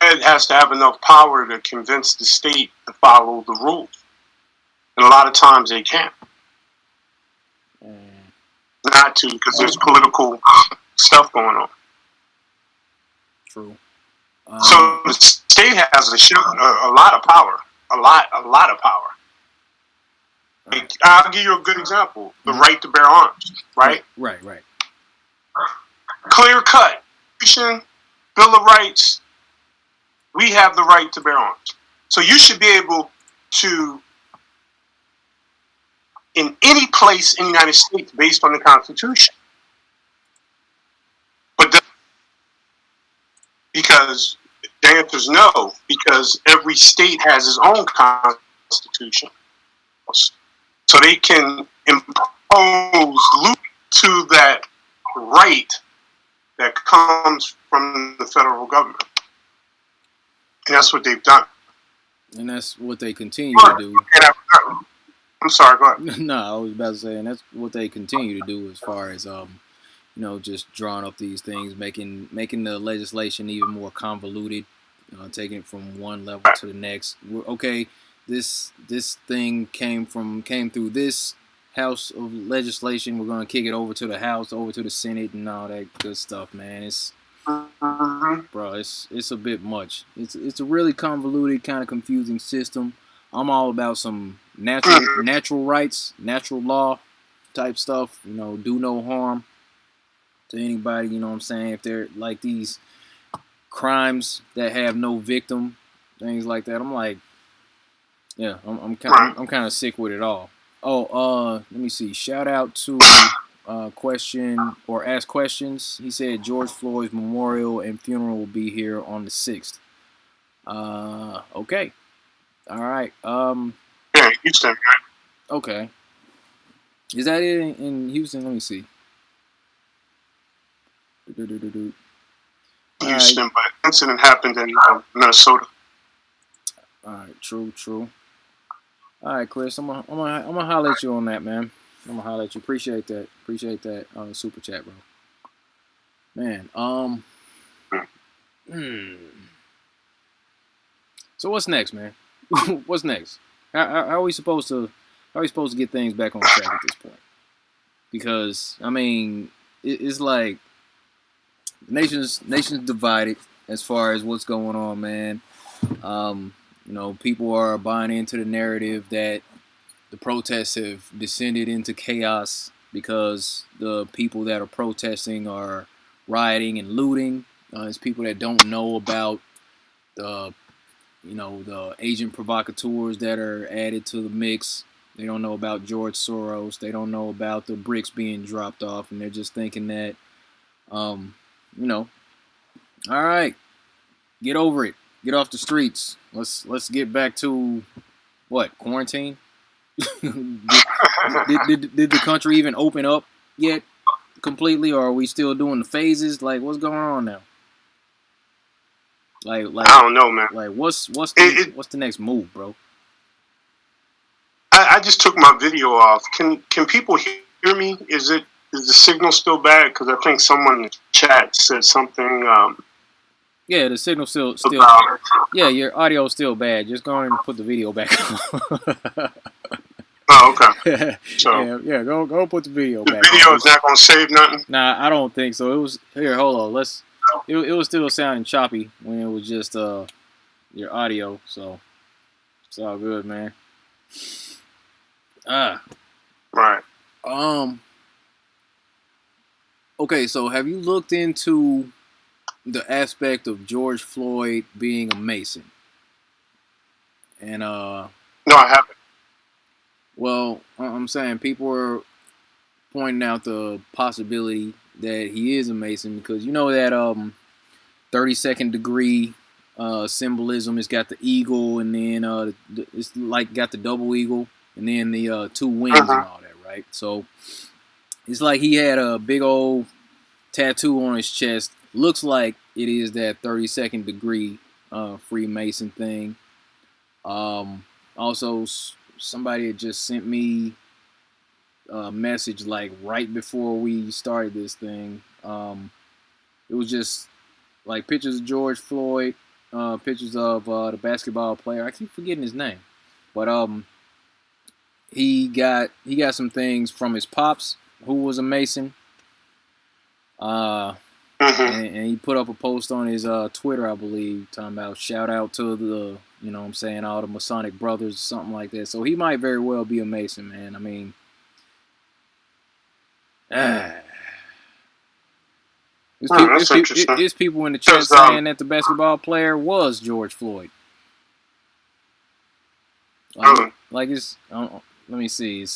The Fed has to have enough power to convince the state to follow the rules. And a lot of times they can't. Not to, because there's political stuff going on. True. So the state has a lot of power. A lot of power. Like, I'll give you a good example. The right to bear arms, right? Right. Clear cut. Bill of Rights. We have the right to bear arms. So you should be able to, in any place in the United States based on the Constitution. But because the answer is no, because every state has its own constitution. So they can impose to that right that comes from the federal government. And that's what they've done. And that's what they continue to do. I'm sorry, go ahead. No, I was about to say, and that's what they continue to do as far as, you know, just drawing up these things, making the legislation even more convoluted, taking it from one level to the next. Okay, this thing came through this house of legislation. We're gonna kick it over to the House, over to the Senate, and all that good stuff, man. It's bro, it's a bit much. It's a really convoluted, kind of confusing system. I'm all about some natural rights, natural law type stuff. You know, do no harm to anybody. You know what I'm saying? If they're like these crimes that have no victim, things like that, I'm like, yeah, I'm kind of sick with it all. Oh, let me see. Shout out to question or ask questions. He said George Floyd's memorial and funeral will be here on the 6th. Okay. All right. Yeah, Houston. Okay. Is that it in Houston? Let me see. Houston, but the incident happened in Minnesota. All right. True. All right, Chris. I'm gonna holler at you on that, man. I'm gonna holler at you. Appreciate that. Super chat, bro. Man. So what's next, man? What's next? How are we supposed to get things back on track at this point? Because I mean, it's like nations divided as far as what's going on, man. You know, people are buying into the narrative that the protests have descended into chaos because the people that are protesting are rioting and looting. It's people that don't know about the agent provocateurs that are added to the mix. They don't know about George Soros. They don't know about the bricks being dropped off, and they're just thinking that, All right, get over it. Get off the streets. Let's get back to what quarantine. Did the country even open up yet completely, or are we still doing the phases? Like, what's going on now? I don't know, man. Like, what's the next move, bro? I just took my video off. Can people hear me? Is the signal still bad? Because I think someone in the chat said something. Yeah, the signal still. About, Yeah, your audio is still bad. Just go ahead and put the video back on. oh, okay. So yeah, go put the video the back. video is not gonna save nothing. Nah, I don't think so. It was here. Hold on. It was still sounding choppy when it was just your audio. So it's all good, man. Right. Okay, so have you looked into the aspect of George Floyd being a Mason? And no, I haven't. Well, I'm saying people are pointing out the possibility that he is a Mason because you know that 32nd degree symbolism. It's got the eagle, and then it's like got the double eagle, and then the two wings and all that, right? So it's like he had a big old tattoo on his chest. Looks like it is that 32nd degree Freemason thing. Also, somebody had just sent me a message like right before we started this thing. It was just like pictures of George Floyd, pictures of the basketball player. I keep forgetting his name, but he got some things from his pops, who was a Mason. And he put up a post on his Twitter, I believe, talking about shout out to the, you know what I'm saying, all the Masonic brothers or something like that. So he might very well be a Mason, man. I mean, there's people in the chat saying that the basketball player was George Floyd. Like it's, let me see. It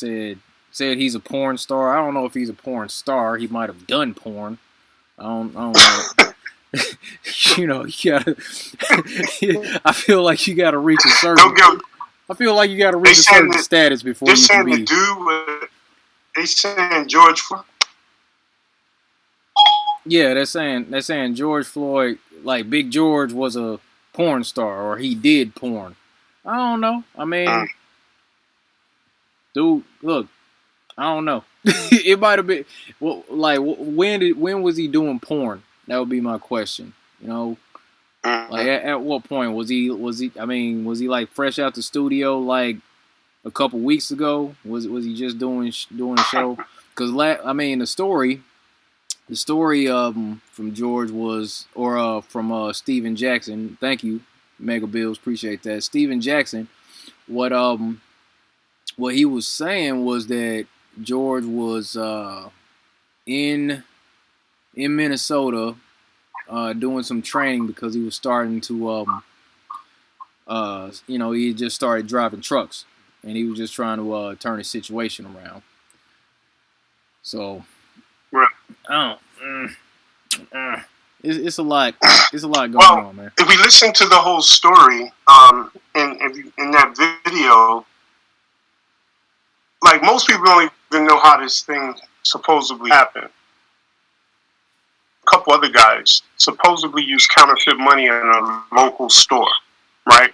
said he's a porn star. I don't know if he's a porn star. He might have done porn. I don't know. You know, you gotta. I feel like you gotta reach a certain. I feel like you gotta reach a certain status before you can be. They saying George Floyd. Yeah, they're saying George Floyd, like Big George, was a porn star or he did porn. I don't know. I mean, dude, look, I don't know. It might have been like when was he doing porn? That would be my question. You know, like at what point was he? I mean, was he like fresh out the studio like a couple weeks ago? Was he just doing a show? Because I mean, the story from George was from Steven Jackson. Thank you, Mega Bills, appreciate that. Steven Jackson. What he was saying was that George was in Minnesota doing some training because he was starting to you know, he just started driving trucks and he was just trying to turn his situation around. So it's a lot. It's a lot going on, man. If we listen to the whole story in that video, like most people don't even know how this thing supposedly happened. A couple other guys supposedly used counterfeit money in a local store, right?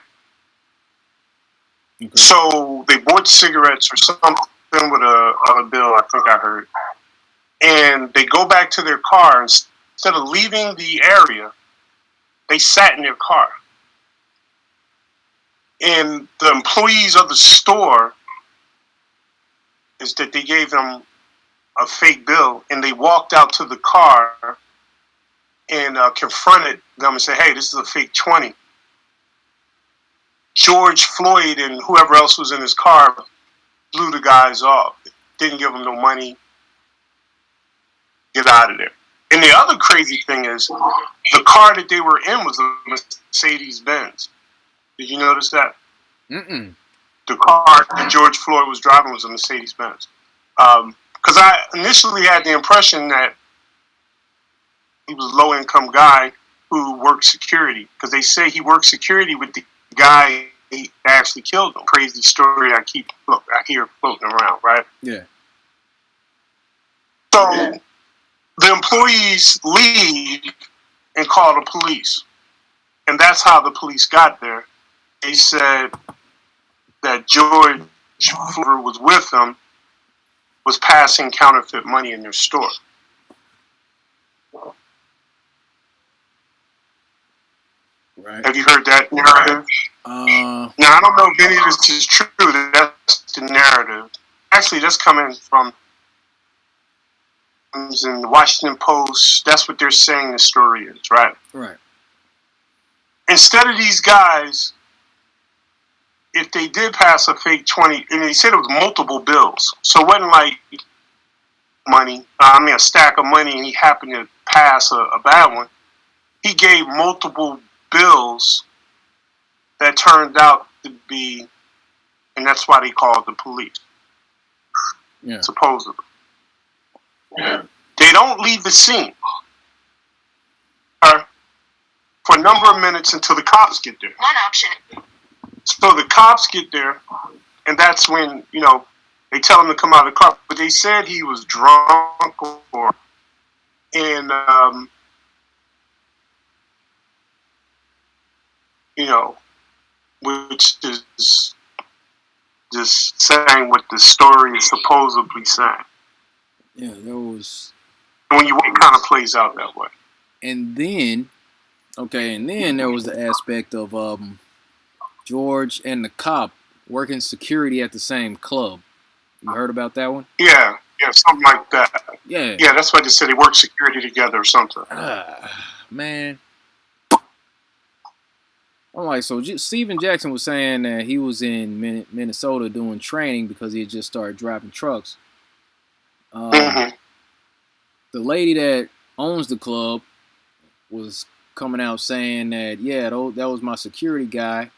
Okay. So they bought cigarettes or something with a bill, I think I heard. And they go back to their car. Instead of leaving the area, they sat in their car. And the employees of the store is that they gave them a fake bill, and they walked out to the car and confronted them and said, "Hey, this is a fake 20." George Floyd and whoever else was in his car blew the guys off. Didn't give them no money. Get out of there. And the other crazy thing is, the car that they were in was a Mercedes Benz. Did you notice that? The car that George Floyd was driving was a Mercedes Benz. Because I initially had the impression that he was a low income guy who worked security, because they say he worked security with the guy he actually killed him. Crazy story I hear floating around, right? Yeah. So the employees leave and call the police, and that's how the police got there. They said that George Floyd was with them, was passing counterfeit money in their store. Right. Have you heard that narrative? Now, I don't know if any of this is true. That's the narrative. Actually, that's coming from in the Washington Post. That's what they're saying the story is, right? Right. Instead of these guys, if they did pass a fake 20, and they said it was multiple bills, so it wasn't like money, a stack of money, and he happened to pass a bad one. He gave multiple bills that turned out to be, and that's why they called the police. Yeah. Supposedly. They don't leave the scene for a number of minutes until the cops get there. One option. So the cops get there, and that's when, they tell him to come out of the car. But they said he was drunk which is just saying what the story is supposedly saying. Yeah, there was. And when it kind of plays out that way. And then there was the aspect of George and the cop working security at the same club. You heard about that one? Yeah, something like that. Yeah. Yeah, that's why they said they work security together or something. Man. I'm like, so Steven Jackson was saying that he was in Minnesota doing training because he had just started driving trucks. The lady that owns the club was coming out saying that, yeah, that was my security guy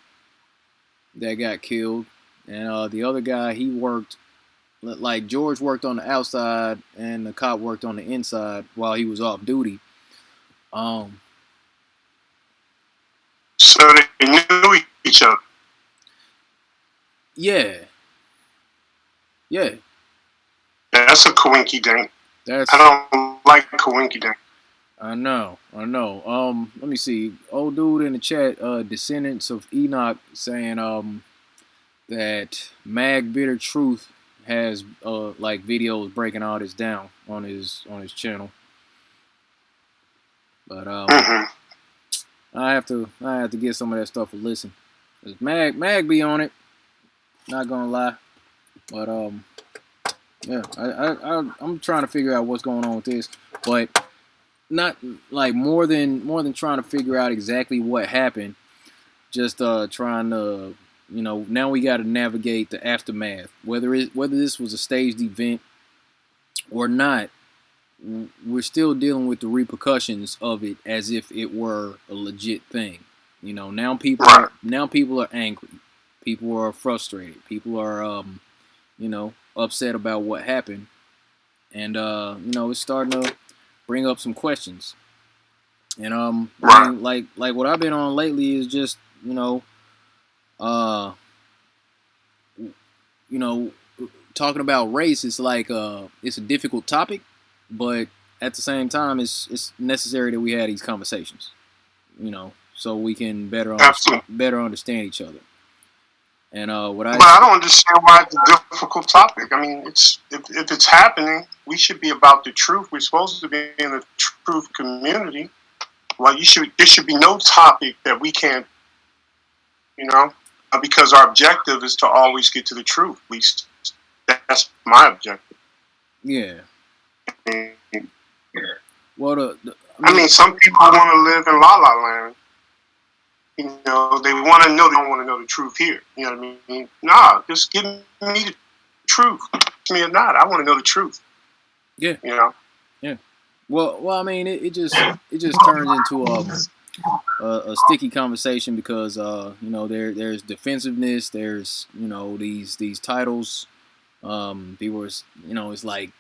that got killed. And the other guy, he worked, like George worked on the outside and the cop worked on the inside while he was off duty. So they knew each other. Yeah. That's a coinky dink. I don't like coinky dink. I know. Let me see. Old dude in the chat, Descendants of Enoch, saying that Mag Bitter Truth has like videos breaking all this down on his channel. But I have to get some of that stuff to listen. Mag be on it. Not gonna lie, but yeah, I'm trying to figure out what's going on with this, but not like more than trying to figure out exactly what happened. Just trying to, now we got to navigate the aftermath, whether this was a staged event or not. We're still dealing with the repercussions of it as if it were a legit thing. Now people are angry. People are frustrated. People are upset about what happened. And it's starting to bring up some questions. And I mean, like what I've been on lately is just, talking about race is like it's a difficult topic. But at the same time, it's necessary that we have these conversations, so we can better understand each other. And But I don't understand why it's a difficult topic. I mean, if it's happening, we should be about the truth. We're supposed to be in the truth community. Well, there should be no topic that we can't, because our objective is to always get to the truth. At least that's my objective. Yeah. Well, I mean, some people want to live in La La Land. They want to know. They don't want to know the truth here. You know what I mean? Nah, just give me the truth. Me or not, I want to know the truth. Yeah. Yeah. Well, I mean, it just turns into a sticky conversation because there's defensiveness. There's these titles. People, it's like.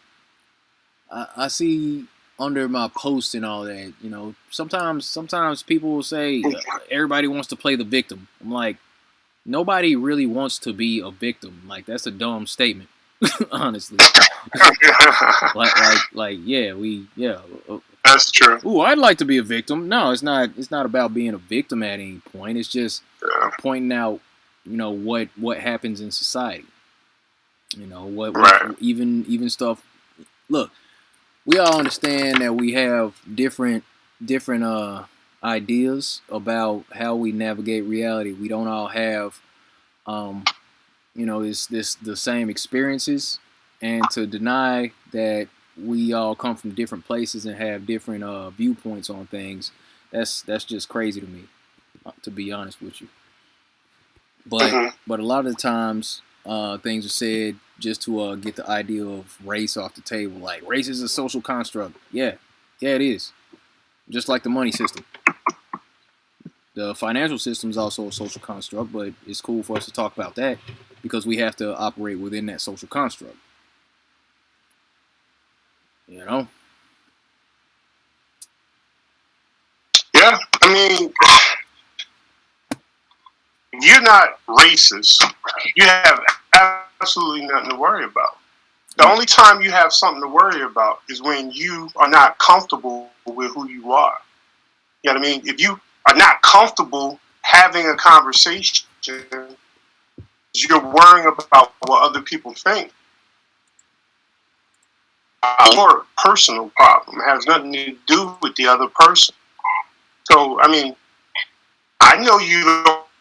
I see under my post and all that, you know, sometimes people will say everybody wants to play the victim. I'm like, nobody really wants to be a victim. Like, that's a dumb statement, honestly. Yeah. That's true. Ooh, I'd like to be a victim. No, it's not. It's not about being a victim at any point. It's just pointing out, you know, what happens in society. You know, what even stuff. Look, we all understand that we have different ideas about how we navigate reality. We don't all have, you know, the same experiences, and to deny that we all come from different places and have different viewpoints on things, that's just crazy to me, to be honest with you. But a lot of the times, things are said just to get the idea of race off the table. Like, race is a social construct. Yeah, it is. Just like the money system. The financial system is also a social construct, but it's cool for us to talk about that because we have to operate within that social construct. You know? Yeah, I mean, if you're not racist, you have absolutely nothing to worry about. The only time you have something to worry about is when you are not comfortable with who you are. You know what I mean? If you are not comfortable having a conversation, you're worrying about what other people think. Your personal problem. It has nothing to do with the other person. So, I mean, I know you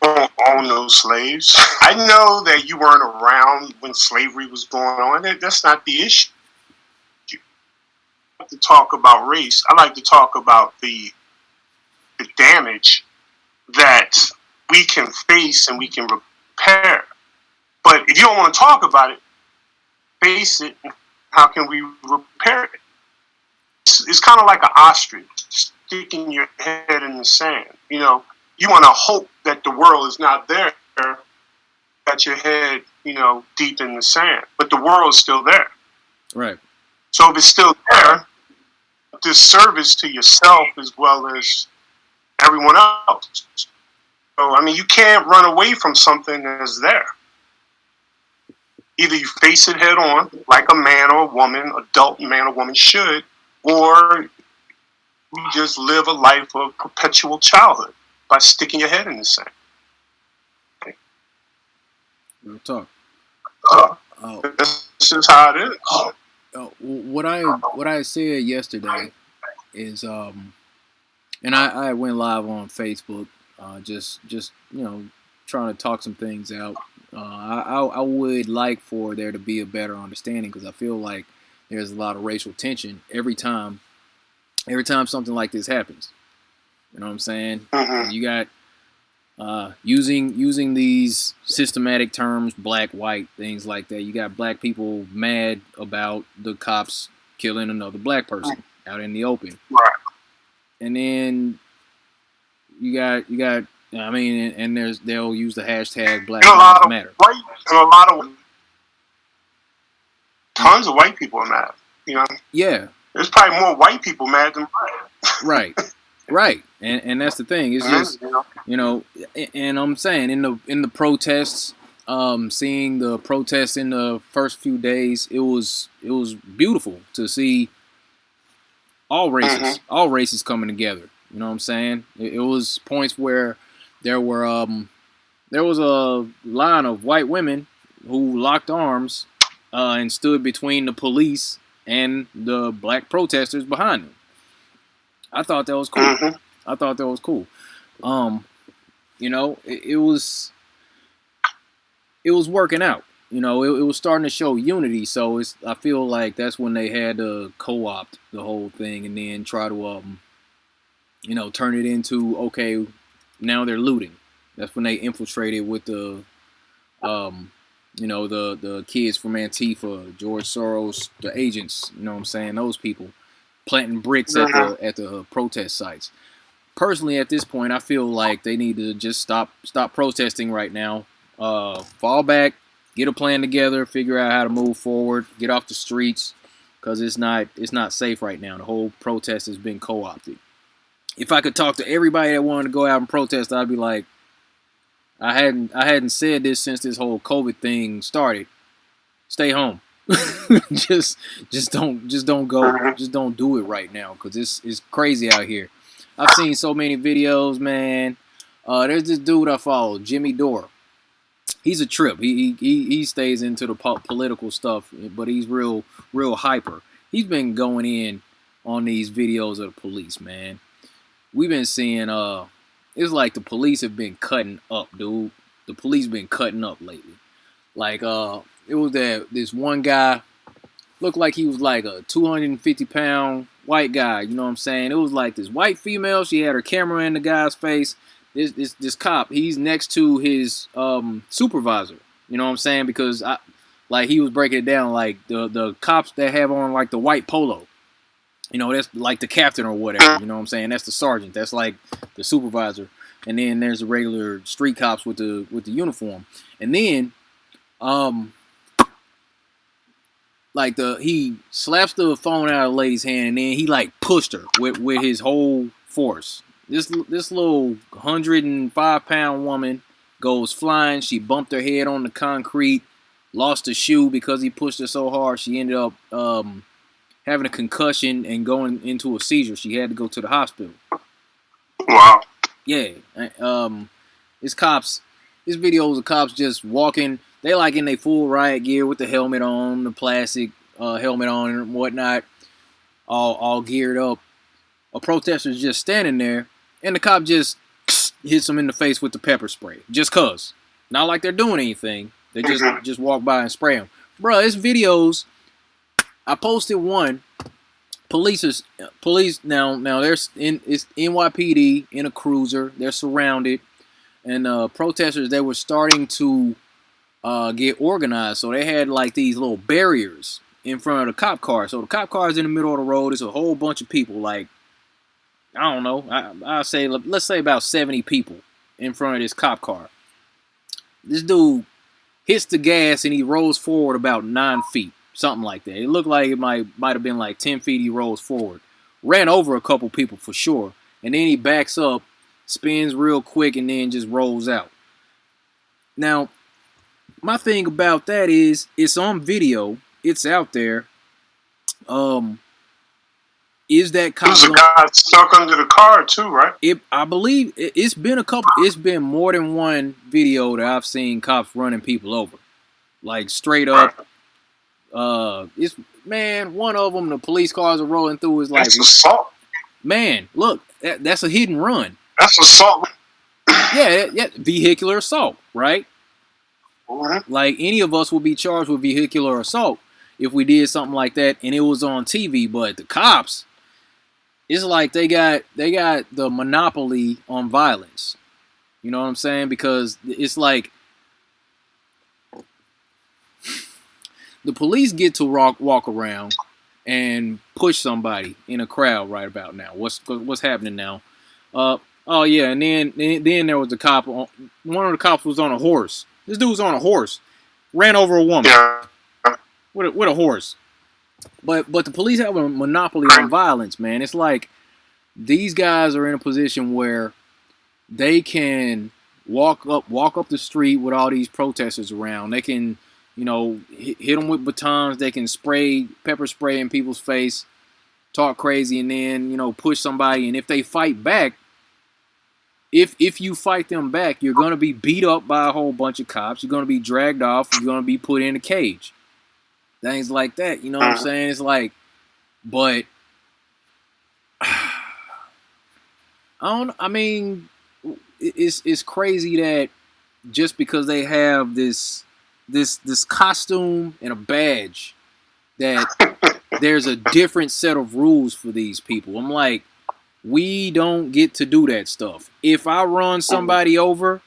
don't own no slaves. I know that you weren't around when slavery was going on. That's not the issue. I like to talk about race. I like to talk about the damage that we can face and we can repair. But if you don't want to talk about it, face it. How can we repair it? It's kind of like an ostrich sticking your head in the sand. You know, you want to hope that the world is not there, got your head, you know, deep in the sand, but the world is still there. Right. So if it's still there, disservice to yourself as well as everyone else. So, I mean, you can't run away from something that's there. Either you face it head on, like a man or a woman, adult man or woman should, or you just live a life of perpetual childhood by sticking your head in the sand. Real talk. This is how it is. What I said yesterday is, and I went live on Facebook, just you know, trying to talk some things out. I would like for there to be a better understanding because I feel like there's a lot of racial tension every time something like this happens. You know what I'm saying? You got using these systematic terms, black, white, things like that. You got black people mad about the cops killing another black person out in the open, right? And then you got. I mean, and they'll use the hashtag Black Lives Matter. Tons of white people are mad. You know. Yeah. There's probably more white people mad than black. Right. And that's the thing. It's just, you know, and I'm saying in the protests, seeing the protests in the first few days, it was beautiful to see all races coming together. You know what I'm saying? It was points where there was a line of white women who locked arms and stood between the police and the black protesters behind them. I thought that was cool. You know, it was working out. You know, it was starting to show unity. So I feel like that's when they had to co-opt the whole thing and then try to you know, turn it into, okay, now they're looting. That's when they infiltrated with the you know, the kids from Antifa, George Soros, the agents, you know what I'm saying, those people planting bricks at the protest sites. Personally, at this point, I feel like they need to just stop protesting right now. Fall back, get a plan together, figure out how to move forward, get off the streets, because it's not safe right now. The whole protest has been co-opted. If I could talk to everybody that wanted to go out and protest, I'd be like, I hadn't said this since this whole COVID thing started. Stay home. just don't go. Just don't do it right now, because it's crazy out here. I've seen so many videos, man. There's this dude I follow, Jimmy Dore. He's a trip. He stays into the political stuff, but he's real hyper. He's been going in on these videos of the police, man. We've been seeing it's like the police have been cutting up, dude. The police been cutting up lately. Like it was this one guy, looked like he was like a 250-pound white guy. You know what I'm saying? It was like this white female. She had her camera in the guy's face. This cop, he's next to his supervisor. You know what I'm saying? Because he was breaking it down, like the cops that have on like the white polo. You know, that's like the captain or whatever. You know what I'm saying? That's the sergeant. That's like the supervisor. And then there's the regular street cops with the uniform. And then he slaps the phone out of the lady's hand, and then he like pushed her with his whole force. This little 105-pound woman goes flying. She bumped her head on the concrete, lost a shoe because he pushed her so hard. She ended up having a concussion and going into a seizure. She had to go to the hospital. Wow. Yeah. It's cops. This video of cops just walking. They like in their full riot gear with the helmet on, the plastic helmet on and whatnot, all geared up. A protester's just standing there, and the cop just hits him in the face with the pepper spray. Just cause. Not like they're doing anything. They just walk by and spray him. Bruh, it's videos. I posted one. Police now it's NYPD in a cruiser. They're surrounded, and protesters, they were starting to get organized. So they had like these little barriers in front of the cop car. So the cop car is in the middle of the road. It's a whole bunch of people. Like, I don't know. Let's say about 70 people in front of this cop car. This dude hits the gas and he rolls forward about 9 feet. Something like that. It looked like it might have been like 10 feet he rolls forward. Ran over a couple people for sure. And then he backs up, spins real quick, and then just rolls out. Now, my thing about that is it's on video. It's out there. Is that cop? There's a guy stuck under the car too, right? I believe it's been a couple. It's been more than one video that I've seen cops running people over, like straight up. It's one of them. The police cars are rolling through. Is like, that's assault. Man, look, that's a hit and run. That's assault. Yeah, vehicular assault, right? Mm-hmm. Like any of us would be charged with vehicular assault if we did something like that and it was on TV. But the cops, it's like they got the monopoly on violence. You know what I'm saying? Because it's like the police get to walk around and push somebody in a crowd right about now. What's happening now? Oh yeah, and then there was the cop. One of the cops was on a horse. This dude was on a horse, ran over a woman with a horse. But the police have a monopoly on violence, man. It's like these guys are in a position where they can walk up the street with all these protesters around. They can, hit them with batons. They can pepper spray in people's face, talk crazy, and then, push somebody. And if they fight back, if you fight them back, you're going to be beat up by a whole bunch of cops. You're going to be dragged off. You're going to be put in a cage. Things like that. You know what I'm saying? It's like, but it's crazy that just because they have this costume and a badge, that there's a different set of rules for these people. I'm like, we don't get to do that stuff. If I run somebody over,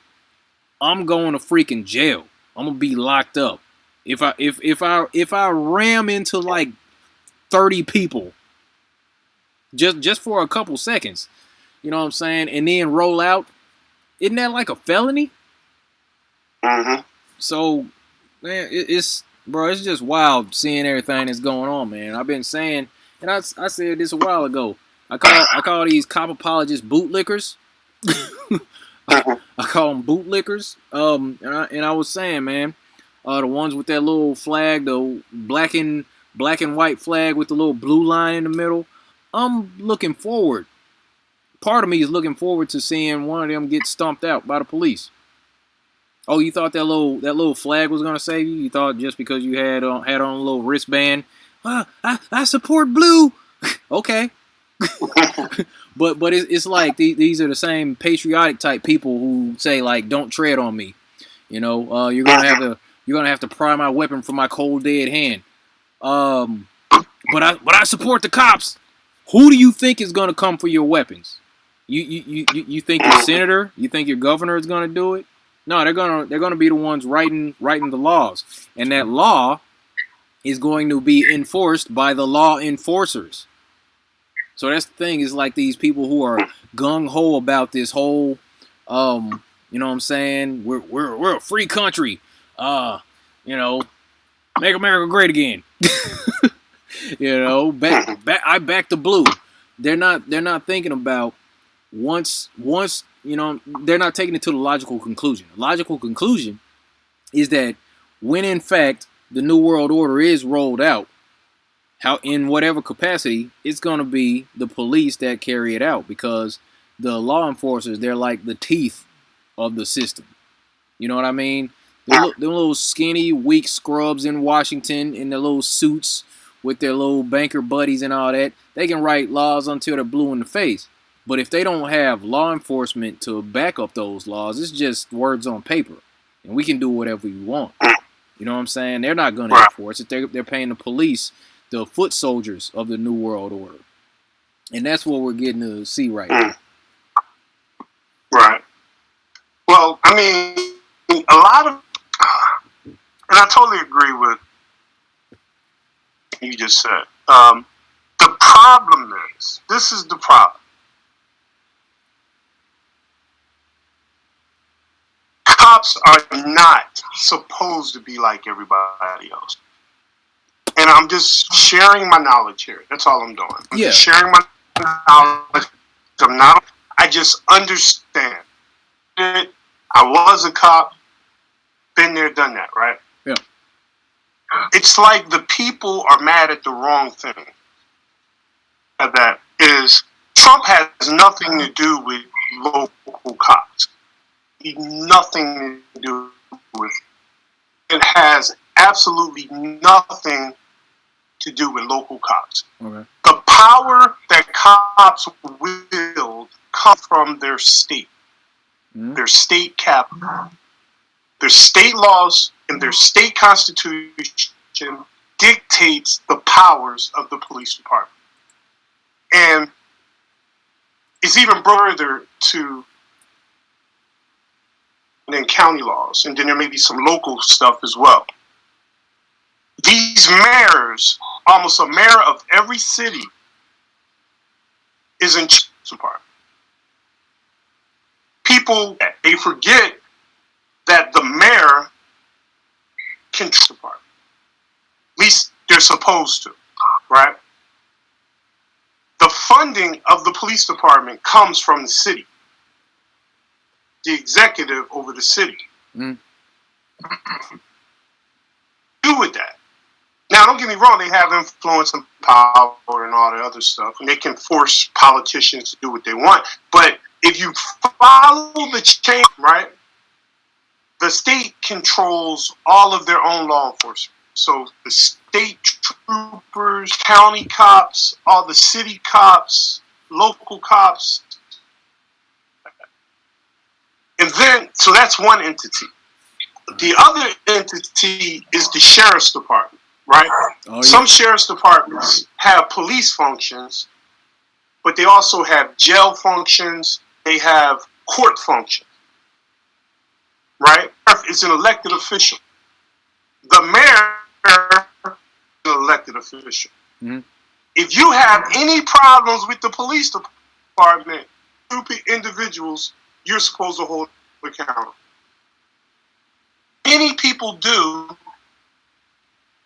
I'm going to freaking jail. I'm gonna be locked up. If I ram into like 30 people just for a couple seconds, you know what I'm saying, and then roll out, isn't that like a felony? Mm-hmm. So, man, it's Bro, it's just wild seeing everything that's going on, man. I've been saying, and I said this a while ago. I call these cop apologists bootlickers. I call them bootlickers. And I was saying, man, the ones with that little flag, the black and white flag with the little blue line in the middle. I'm looking forward. Part of me is looking forward to seeing one of them get stomped out by the police. Oh, you thought that little flag was gonna save you? You thought just because you had on a little wristband, I support blue. Okay, but it's like these are the same patriotic type people who say like, don't tread on me. You know, you're gonna have to pry my weapon from my cold dead hand. But I support the cops. Who do you think is gonna come for your weapons? You think your senator? You think your governor is gonna do it? No, they're gonna be the ones writing the laws, and that law is going to be enforced by the law enforcers. So that's the thing, is like these people who are gung ho about this whole, you know what I'm saying? We're a free country, you know, make America great again. You know, I back the blue. They're not thinking about once you know, they're not taking it to the logical conclusion. The logical conclusion is that when in fact the New World Order is rolled out, how in whatever capacity, it's going to be the police that carry it out, because the law enforcers, they're like the teeth of the system. You know what I mean? Them little skinny, weak scrubs in Washington in their little suits with their little banker buddies and all that, they can write laws until they're blue in the face. But if they don't have law enforcement to back up those laws, it's just words on paper. And we can do whatever we want. You know what I'm saying? They're not going to enforce it. They're paying the police, the foot soldiers of the New World Order. And that's what we're getting to see right now. Right. Well, I mean, a lot of, and I totally agree with what you just said. The problem is, this is the problem. Cops are not supposed to be like everybody else. And I'm just sharing my knowledge here. That's all I'm doing. I'm just sharing my knowledge. I just understand it. I was a cop. Been there, done that, right? Yeah. It's like the people are mad at the wrong thing. That is, Trump has nothing to do with local cops. Nothing to do with it. It has absolutely nothing to do with local cops. Okay. The power that cops wield comes from their state, their state capital. Their state laws and their state constitution dictates the powers of the police department. And it's even further to than county laws, and then there may be some local stuff as well. These mayors, almost a mayor of every city, is in the department. People, they forget that the mayor can the department. At least they're supposed to, right? The funding of the police department comes from the city. The executive over the city. Do with that. Now, don't get me wrong, they have influence and power and all the other stuff, and they can force politicians to do what they want. But if you follow the chain, right, the state controls all of their own law enforcement. So the state troopers, county cops, all the city cops, local cops. And then, so that's one entity. The other entity is the sheriff's department, right? Oh, yeah. Some sheriff's departments have police functions, but they also have jail functions. They have court functions, right? It's an elected official. The mayor is an elected official. Mm-hmm. If you have any problems with the police department, stupid individuals, you're supposed to hold accountable. Many people do,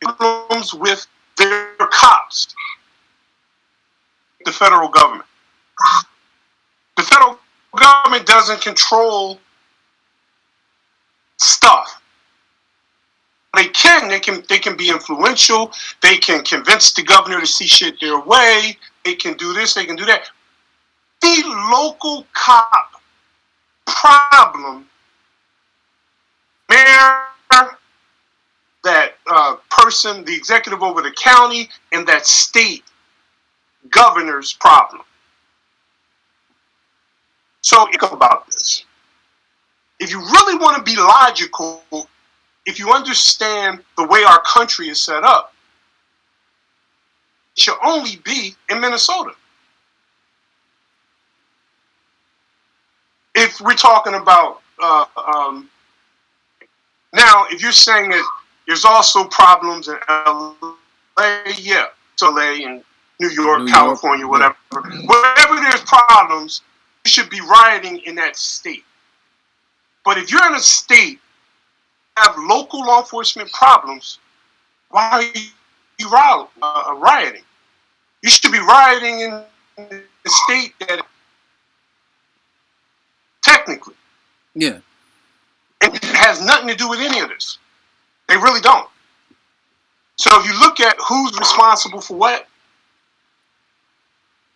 Problems with their cops, the federal government. The federal government doesn't control stuff. They can be influential. They can convince the governor to see shit their way. They can do this. They can do that. The local cop problem, mayor, that person, the executive over the county, and that state governor's problem. So think about this. If you really want to be logical, if you understand the way our country is set up, it should only be in Minnesota. If we're talking about now, if you're saying that there's also problems in LA, yeah, LA and New York, California, whatever. Yeah. Wherever there's problems, you should be rioting in that state. But if you're in a state that have local law enforcement problems, why are you rioting? You should be rioting in the state that technically. Yeah. It has nothing to do with any of this. They really don't. So if you look at who's responsible for what,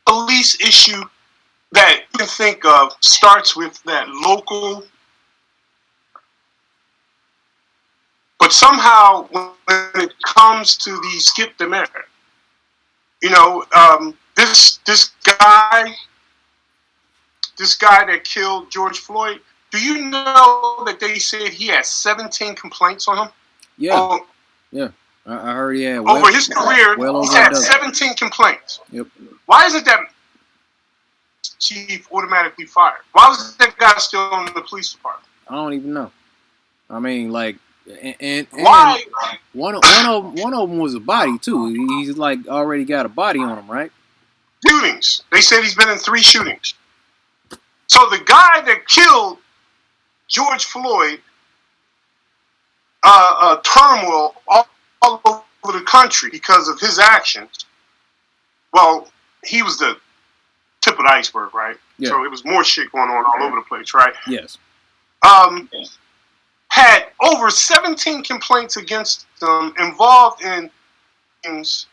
police issue that you can think of starts with that local. But somehow, when it comes to the skip the mayor, this guy that killed George Floyd, do you know that they said he had 17 complaints on him? Yeah. Yeah. I heard he had over his career, he's had 17 complaints. Yep. Why isn't that chief automatically fired? Why was that guy still in the police department? I don't even know. I mean, like, and why? One of them was a body too. He's like already got a body on him, right? Shootings. They said he's been in 3 shootings. So the guy that killed George Floyd, turmoil all over the country because of his actions. Well, he was the tip of the iceberg, right? Yeah. So it was more shit going on all over the place, right? Yes. Had over 17 complaints against them, involved in things,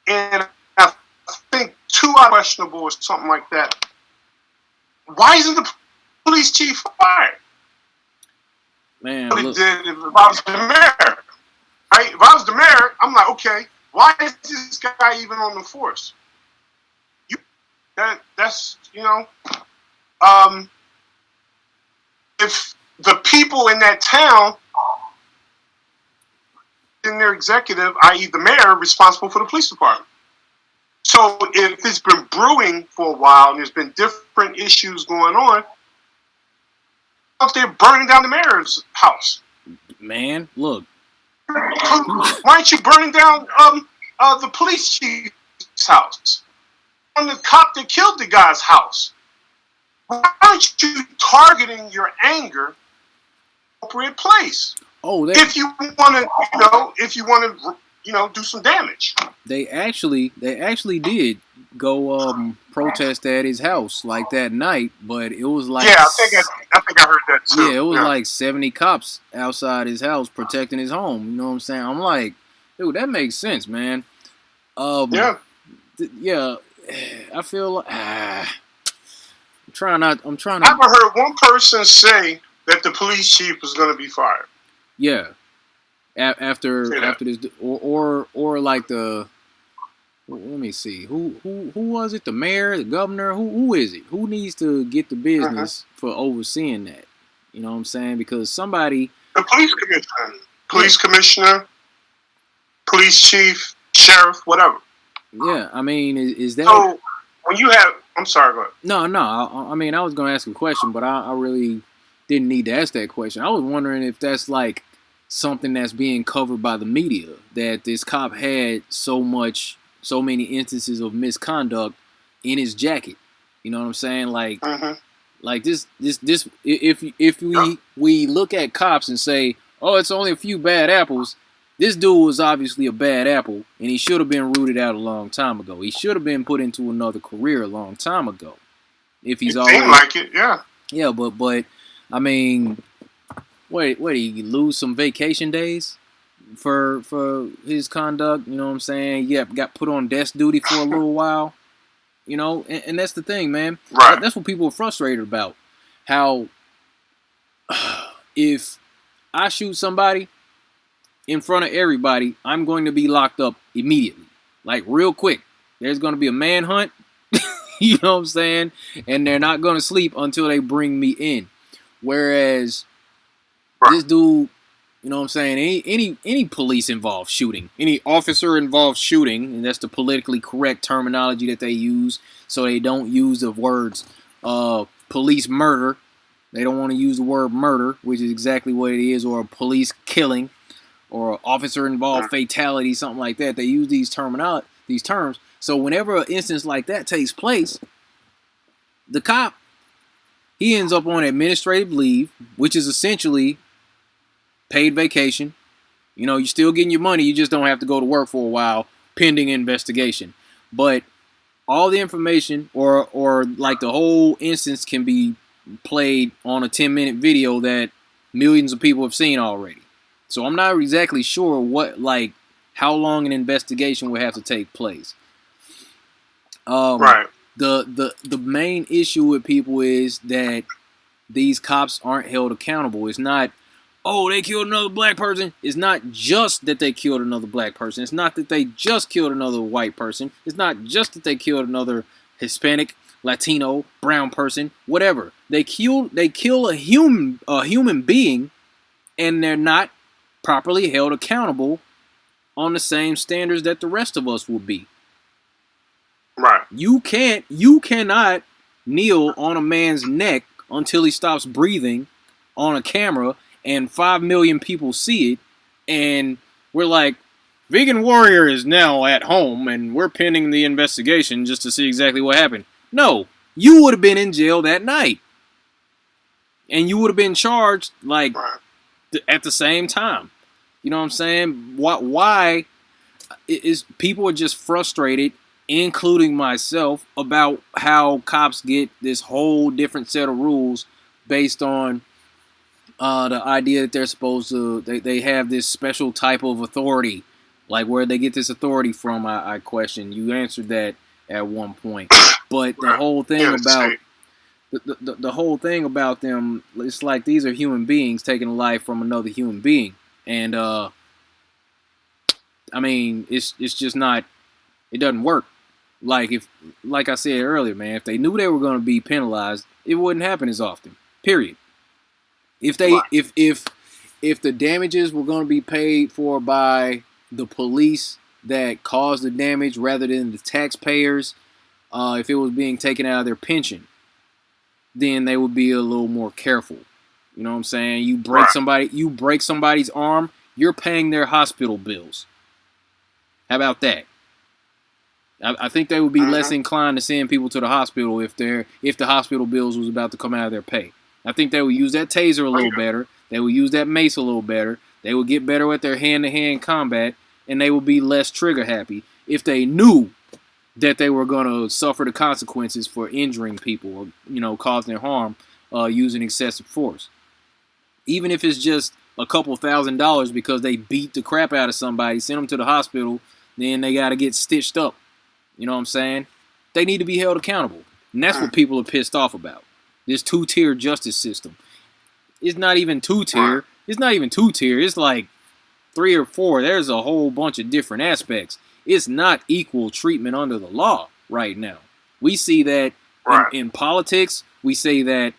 and I think 2 are questionable or something like that. Why isn't the police chief fired? Man, what it did if I was the mayor. Right? If I was the mayor, I'm like, okay, why is this guy even on the force? That's if the people in that town, in their executive, i.e. the mayor, responsible for the police department. So if it's been brewing for a while and there's been different issues going on, they're burning down the mayor's house. Man, look. Why aren't you burning down the police chief's house? On the cop that killed the guy's house. Why aren't you targeting your anger in the appropriate place? Oh, if you want to, do some damage. They actually did go protest at his house like that night, but it was like I think I heard that too. Yeah, it was like 70 cops outside his house protecting his home. You know what I'm saying? I'm like, dude, that makes sense, man. Yeah. I feel like I'm trying. I've heard one person say that the police chief was going to be fired. Yeah. After this, or like the, let me see, who was it? The mayor, the governor, who is it? Who needs to get the business for overseeing that? You know what I'm saying? Because somebody, the police commissioner, police chief, sheriff, whatever. Yeah, I mean, is that so? When you have, I'm sorry, go ahead. No. I mean, I was going to ask a question, but I really didn't need to ask that question. I was wondering if that's like something that's being covered by the media, that this cop had so many instances of misconduct in his jacket. You know what I'm saying? Like, like this. If we look at cops and say, oh, it's only a few bad apples, This dude was obviously a bad apple, and he should have been rooted out a long time ago. He should have been put into another career a long time ago. If he's always seemed like it, yeah. Yeah, but I mean, what did he lose some vacation days for his conduct? You know what I'm saying? Yeah, got put on desk duty for a little while. You know, and that's the thing, man. Right. That's what people are frustrated about. How if I shoot somebody in front of everybody, I'm going to be locked up immediately, like real quick. There's going to be a manhunt. You know what I'm saying? And they're not going to sleep until they bring me in. Whereas this dude, you know what I'm saying? Any police involved shooting, any officer involved shooting, and that's the politically correct terminology that they use. So they don't use the words police murder. They don't want to use the word murder, which is exactly what it is, or a police killing, or officer involved fatality, something like that. They use these terms. So whenever an instance like that takes place, the cop, he ends up on administrative leave, which is essentially paid vacation. You know, you're still getting your money. You just don't have to go to work for a while pending investigation. But all the information or like the whole instance can be played on a 10-minute video that millions of people have seen already. So I'm not exactly sure how long an investigation would have to take place. Right. The main issue with people is that these cops aren't held accountable. It's not, oh, they killed another black person. It's not just that they killed another black person. It's not that they just killed another white person. It's not just that they killed another Hispanic, Latino, brown person, whatever. They kill a human being, and they're not properly held accountable on the same standards that the rest of us will be. Right. You cannot kneel on a man's neck until he stops breathing on a camera and 5 million people see it, and we're like, Vegan Warrior is now at home and we're pending the investigation just to see exactly what happened. No, you would have been in jail that night. And you would have been charged at the same time. You know what I'm saying? Why is people are just frustrated, including myself, about how cops get this whole different set of rules based on the idea that they're supposed to, they have this special type of authority. Like, where they get this authority from, I question. You answered that at one point. But the whole thing about the whole thing about them, it's like these are human beings taking a life from another human being. And I mean, it's just not, it doesn't work. Like I said earlier, man, if they knew they were going to be penalized, it wouldn't happen as often. Period. If the damages were going to be paid for by the police that caused the damage rather than the taxpayers, if it was being taken out of their pension, then they would be a little more careful. You know what I'm saying? You break somebody's arm, you're paying their hospital bills. How about that? I think they would be less inclined to send people to the hospital if the hospital bills was about to come out of their pay. I think they would use that taser a little better. They would use that mace a little better. They would get better at their hand-to-hand combat, and they would be less trigger happy if they knew that they were going to suffer the consequences for injuring people or, you know, causing harm using excessive force. Even if it's just a couple $1,000s because they beat the crap out of somebody, send them to the hospital, then they got to get stitched up. You know what I'm saying? They need to be held accountable. And that's what people are pissed off about. This two-tier justice system. It's not even two-tier. It's not even two-tier. It's like 3 or 4. There's a whole bunch of different aspects. It's not equal treatment under the law right now. We see that in politics. We say that,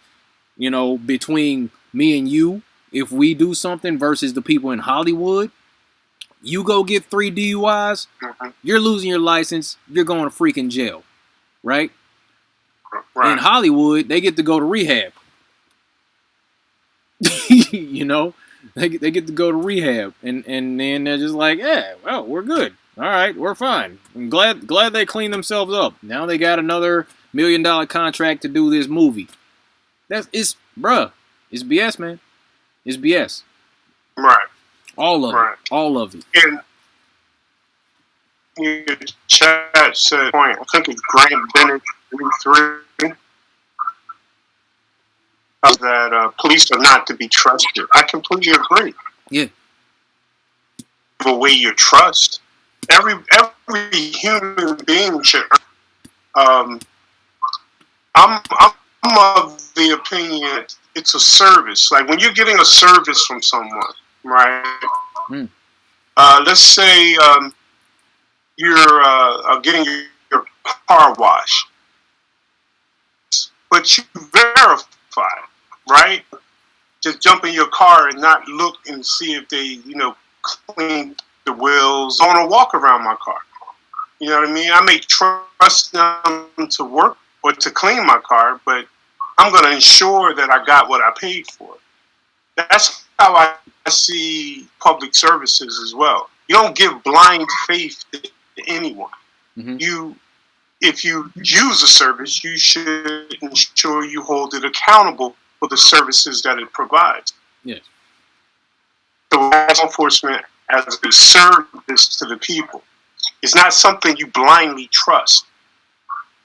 you know, between me and you, if we do something versus the people in Hollywood, you go get 3 DUIs, you're losing your license, you're going to freaking jail, right? In Hollywood, they get to go to rehab. You know, they get to go to rehab, and then they're just like, yeah, well, we're good. All right, we're fine. I'm glad they cleaned themselves up. Now they got another $1 million contract to do this movie. It's BS, man. It's BS. Right. All of it. Right. All of it. And your chat said, point, I think it's Grant Bennett 3 that police are not to be trusted. I completely agree. Yeah. Give away your trust. Every human being should. I'm of the opinion it's a service. Like when you're getting a service from someone, right? Mm. Let's say you're getting your car washed, but you verify, right? Just jump in your car and not look and see if they, clean the wheels. I want to walk around my car. You know what I mean? I may trust them to work or to clean my car, but I'm going to ensure that I got what I paid for. That's how I see public services as well. You don't give blind faith to anyone. Mm-hmm. If you use a service, you should ensure you hold it accountable for the services that it provides. Yes. So law enforcement as a service to the people. It's not something you blindly trust.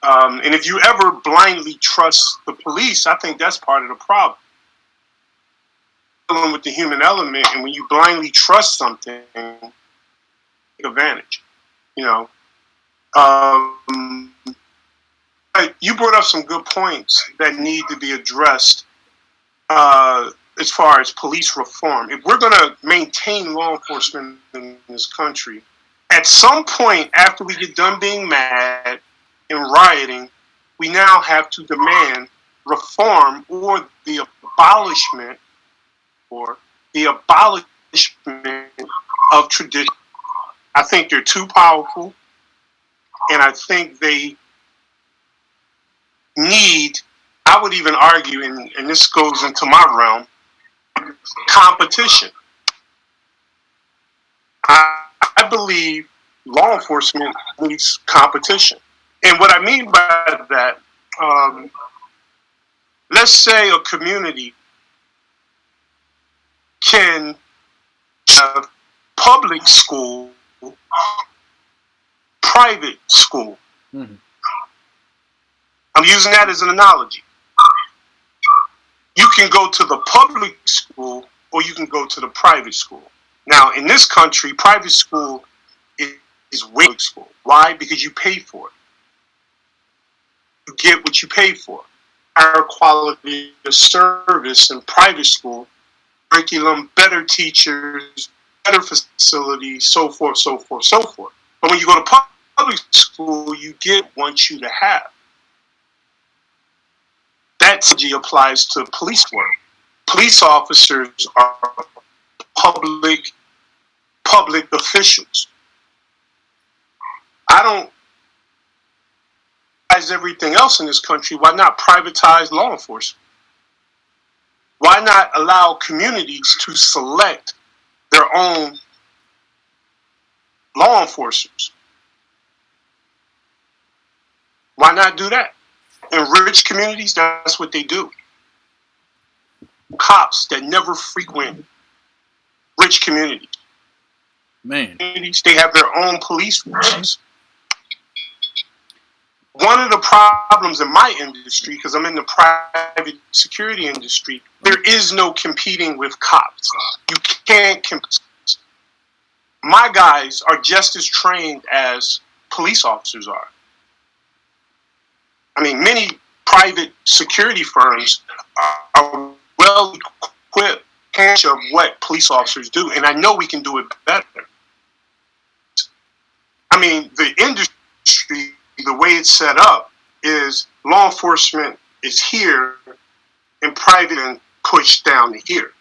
And if you ever blindly trust the police, I think that's part of the problem. Dealing with the human element, and when you blindly trust something, take advantage. You brought up some good points that need to be addressed as far as police reform. If we're going to maintain law enforcement in this country, at some point after we get done being mad and rioting, we now have to demand reform or the abolishment of tradition. I think they're too powerful, and I think they need, I would even argue, and this goes into my realm, competition. I believe law enforcement needs competition. And what I mean by that, let's say a community can have public school, private school. Mm-hmm. I'm using that as an analogy. You can go to the public school or you can go to the private school. Now, in this country, private school is public school. Why? Because you pay for it. You get what you pay for. Higher quality of service in private school, curriculum, better teachers, better facilities, so forth, so forth, so forth. But when you go to public school, you get what you want you to have. That strategy applies to police work. Police officers are public officials. I don't privatize everything else in this country. Why not privatize law enforcement? Why not allow communities to select their own law enforcers? Why not do that? In rich communities, that's what they do. Cops that never frequent rich communities. Man. They have their own police forces. One of the problems in my industry, because I'm in the private security industry, there is no competing with cops. You can't compete. My guys are just as trained as police officers are. I mean, many private security firms are well equipped of what police officers do, and I know we can do it better. I mean, the industry, the way it's set up, is law enforcement is here and private and pushed down to here.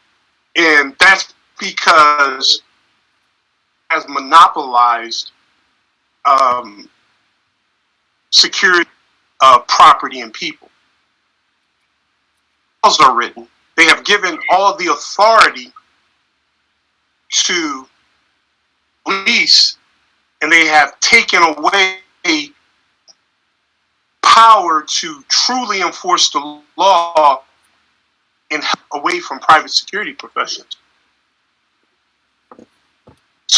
And that's because it has monopolized security, property, and people. Laws are written. They have given all the authority to police, and they have taken away power to truly enforce the law and away from private security professions.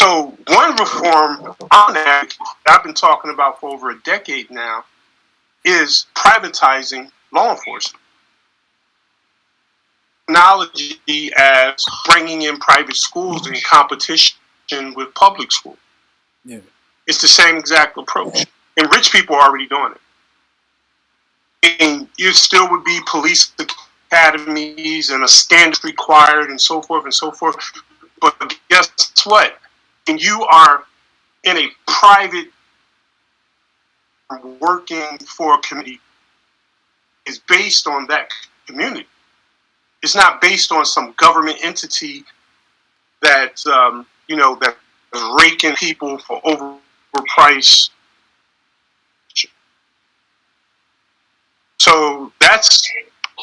So one reform on that I've been talking about for over a decade now is privatizing law enforcement. Technology as bringing in private schools in competition with public schools. Yeah. It's the same exact approach. And rich people are already doing it. And you still would be police academies and a standard required and so forth and so forth. But guess what? And you are in a private working for a community is based on that community. It's not based on some government entity that that is raking people for overpriced. So that's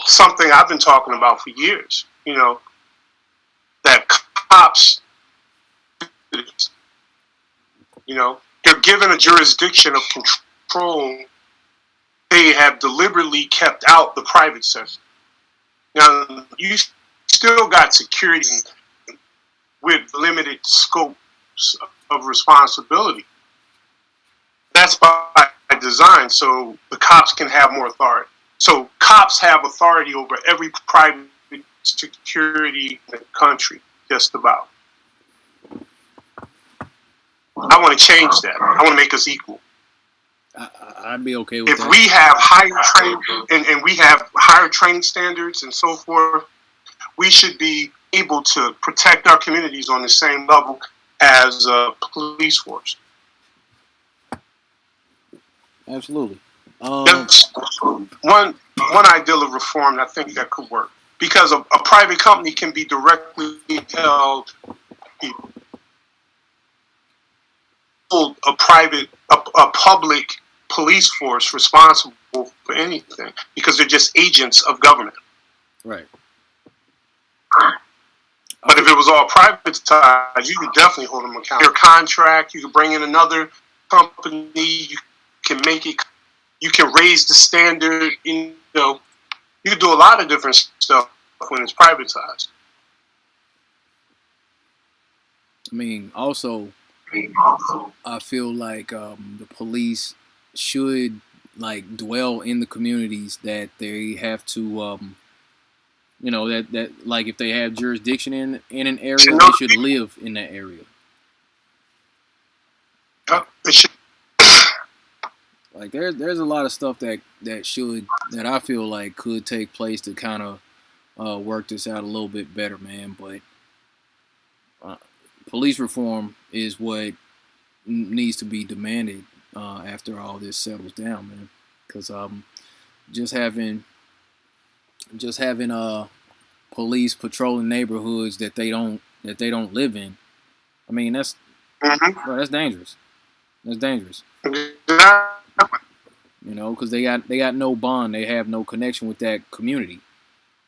something I've been talking about for years. That cops, they're given a jurisdiction of control. They have deliberately kept out the private sector. Now, you still got security with limited scopes of responsibility. That's by design, so the cops can have more authority. So cops have authority over every private security in the country, just about. I want to change that. I want to make us equal. I'd be okay with if that. If we have and we have higher training standards and so forth, we should be able to protect our communities on the same level as police force. Absolutely. That's one ideal of reform that I think that could work, because a private company can be directly held. A public police force responsible for anything, because they're just agents of government. Right. But if it was all privatized, you could definitely hold them accountable. Your contract, you could bring in another company, you can make it, you can raise the standard, you can do a lot of different stuff when it's privatized. I mean, also, I feel like the police should dwell in the communities that they have to, that like if they have jurisdiction in an area, they should live in that area. It should. Like there's a lot of stuff that I feel like could take place to kind of work this out a little bit better, man. But police reform is what needs to be demanded after all this settles down, man. Because just having police patrolling neighborhoods that they don't live in, I mean that's that's dangerous. That's dangerous. Because they got no bond, they have no connection with that community.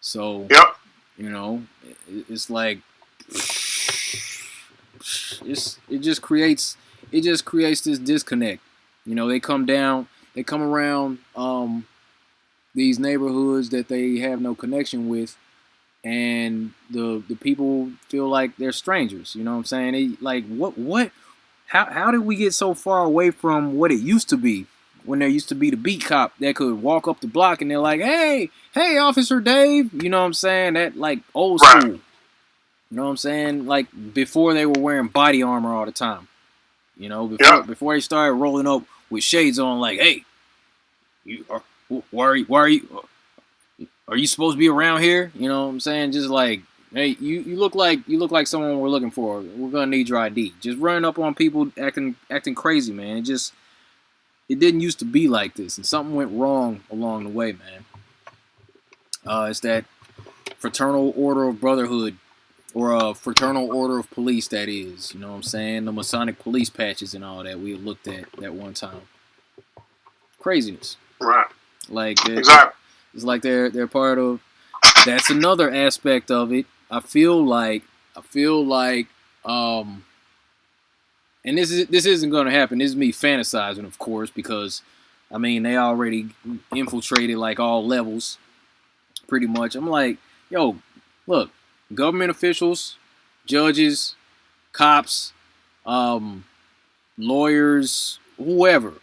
So it's like it just creates this disconnect. They come around these neighborhoods that they have no connection with, and the people feel like they're strangers. You know what I'm saying? They like what how did we get so far away from what it used to be, when there used to be the beat cop that could walk up the block and they're like, hey Officer Dave, you know what I'm saying? That like old school. You know what I'm saying? Like before they were wearing body armor all the time. Before they started rolling up with shades on, like, hey, why are you supposed to be around here? You know what I'm saying? Just like, hey, you look like someone we're looking for. We're gonna need your ID. Just running up on people acting crazy, man. It didn't used to be like this, and something went wrong along the way, man. It's that fraternal order of brotherhood, or a fraternal order of police, that is. You know what I'm saying? The Masonic police patches and all that we looked at that one time. Craziness. Right. Like exactly. It's like they're part of. That's another aspect of it. I feel like, and this isn't going to happen. This is me fantasizing, of course, because I mean they already infiltrated like all levels, pretty much. I'm like, yo, look, government officials, judges, cops, um, lawyers, whoever,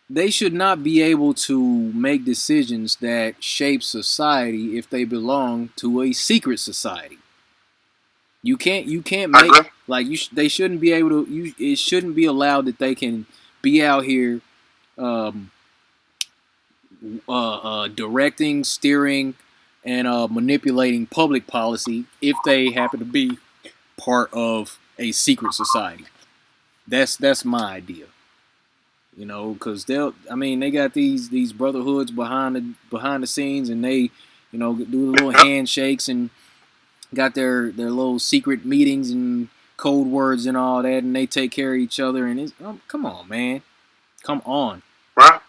they should not be able to make decisions that shape society if they belong to a secret society. You can't I make agree. like they shouldn't be able to. It shouldn't be allowed that they can be out here um, directing, steering, and manipulating public policy if they happen to be part of a secret society. That's my idea. Because I mean, they got these brotherhoods behind the scenes, and they, do the little Yep. handshakes and got their little secret meetings and code words and all that, and they take care of each other. And come on, man, come on, Right.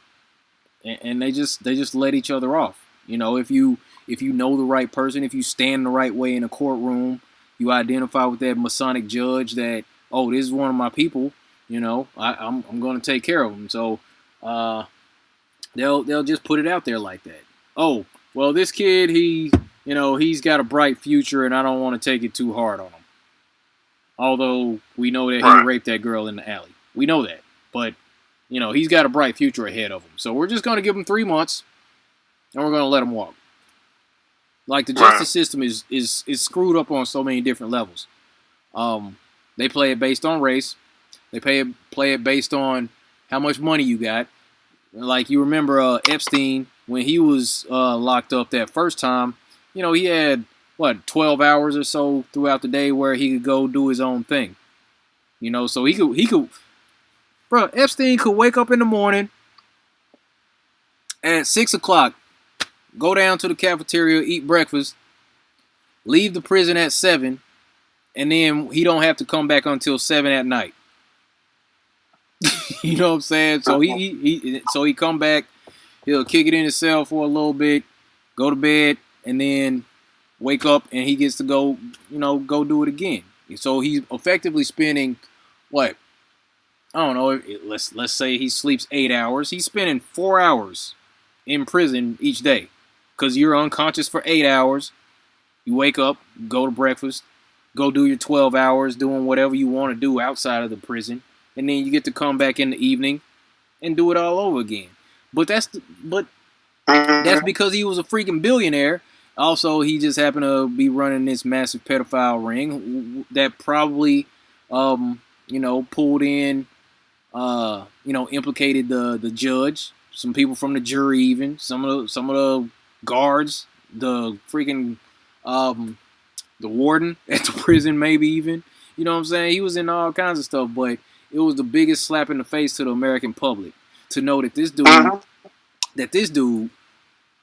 and they just let each other off. If you know the right person, if you stand the right way in a courtroom, you identify with that Masonic judge that, oh, this is one of my people. I'm going to take care of them. So uh, they'll just put it out there like that. Oh, well, this kid, he's got a bright future, and I don't want to take it too hard on him. Although we know that he Right. raped that girl in the alley, we know that, but he's got a bright future ahead of him. So we're just going to give him 3 months, and we're going to let him walk. Like the Right. justice system is screwed up on so many different levels. They play it based on race. They play it based on how much money you got. Like you remember Epstein when he was locked up that first time. He had what 12 hours or so throughout the day where he could go do his own thing. So he could, bro. Epstein could wake up in the morning at 6 o'clock, go down to the cafeteria, eat breakfast, leave the prison at 7, and then he don't have to come back until 7 at night. You know what I'm saying? So he come back, he'll kick it in his cell for a little bit, go to bed, and then wake up, and he gets to go do it again. So he's effectively spending what, I don't know. Let's say he sleeps 8 hours. He's spending 4 hours in prison each day because you're unconscious for 8 hours. You wake up, go to breakfast, go do your 12 hours doing whatever you want to do outside of the prison, and then you get to come back in the evening and do it all over again. But that's Mm-hmm. because he was a freaking billionaire. Also, he just happened to be running this massive pedophile ring that probably, pulled in, implicated the judge, some people from the jury, even some of the guards, the freaking, the warden at the prison, maybe even. You know what I'm saying? He was in all kinds of stuff, but it was the biggest slap in the face to the American public to know Mm-hmm. that this dude,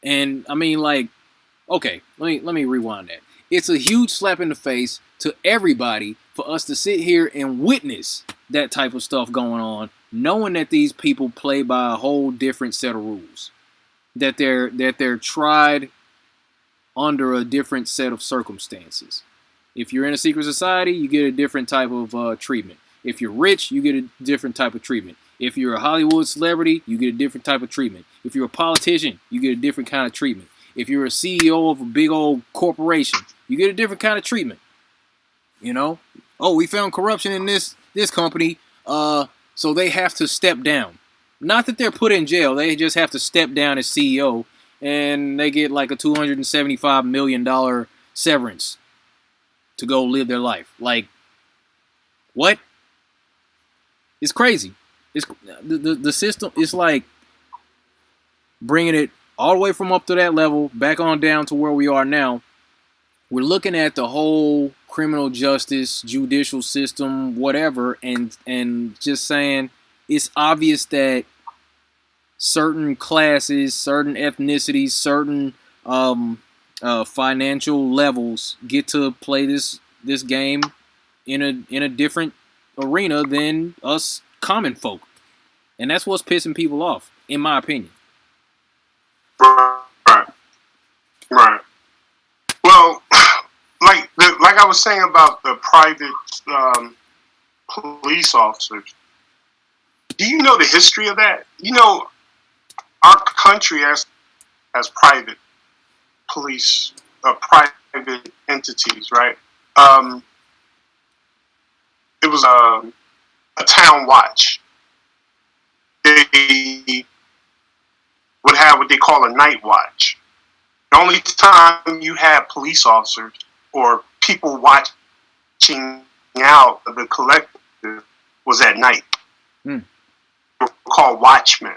and I mean, like, okay, let me rewind that. It's a huge slap in the face to everybody for us to sit here and witness that type of stuff going on, knowing that these people play by a whole different set of rules, that they're tried under a different set of circumstances. If you're in a secret society, you get a different type of treatment. If you're rich, you get a different type of treatment. If you're a Hollywood celebrity, you get a different type of treatment. If you're a politician, you get a different kind of treatment. If you're a CEO of a big old corporation, you get a different kind of treatment. Oh, we found corruption in this company, so they have to step down. Not that they're put in jail; they just have to step down as CEO, and they get like a $275 million severance to go live their life. Like, what? It's crazy. It's the system. It's like bringing it all the way from up to that level back on down to where we are now. We're looking at the whole criminal justice, judicial system, whatever, and just saying it's obvious that certain classes, certain ethnicities, certain financial levels get to play this game in a different arena than us common folk, and that's what's pissing people off, in my opinion. Right. Right. Well, like I was saying about the private um, police officers. Do you know the history of that? Our country has private police, private entities, right? Um, it was a town watch. They would have what they call a night watch. The only time you had police officers or people watching out of the collective was at night. They were called watchmen.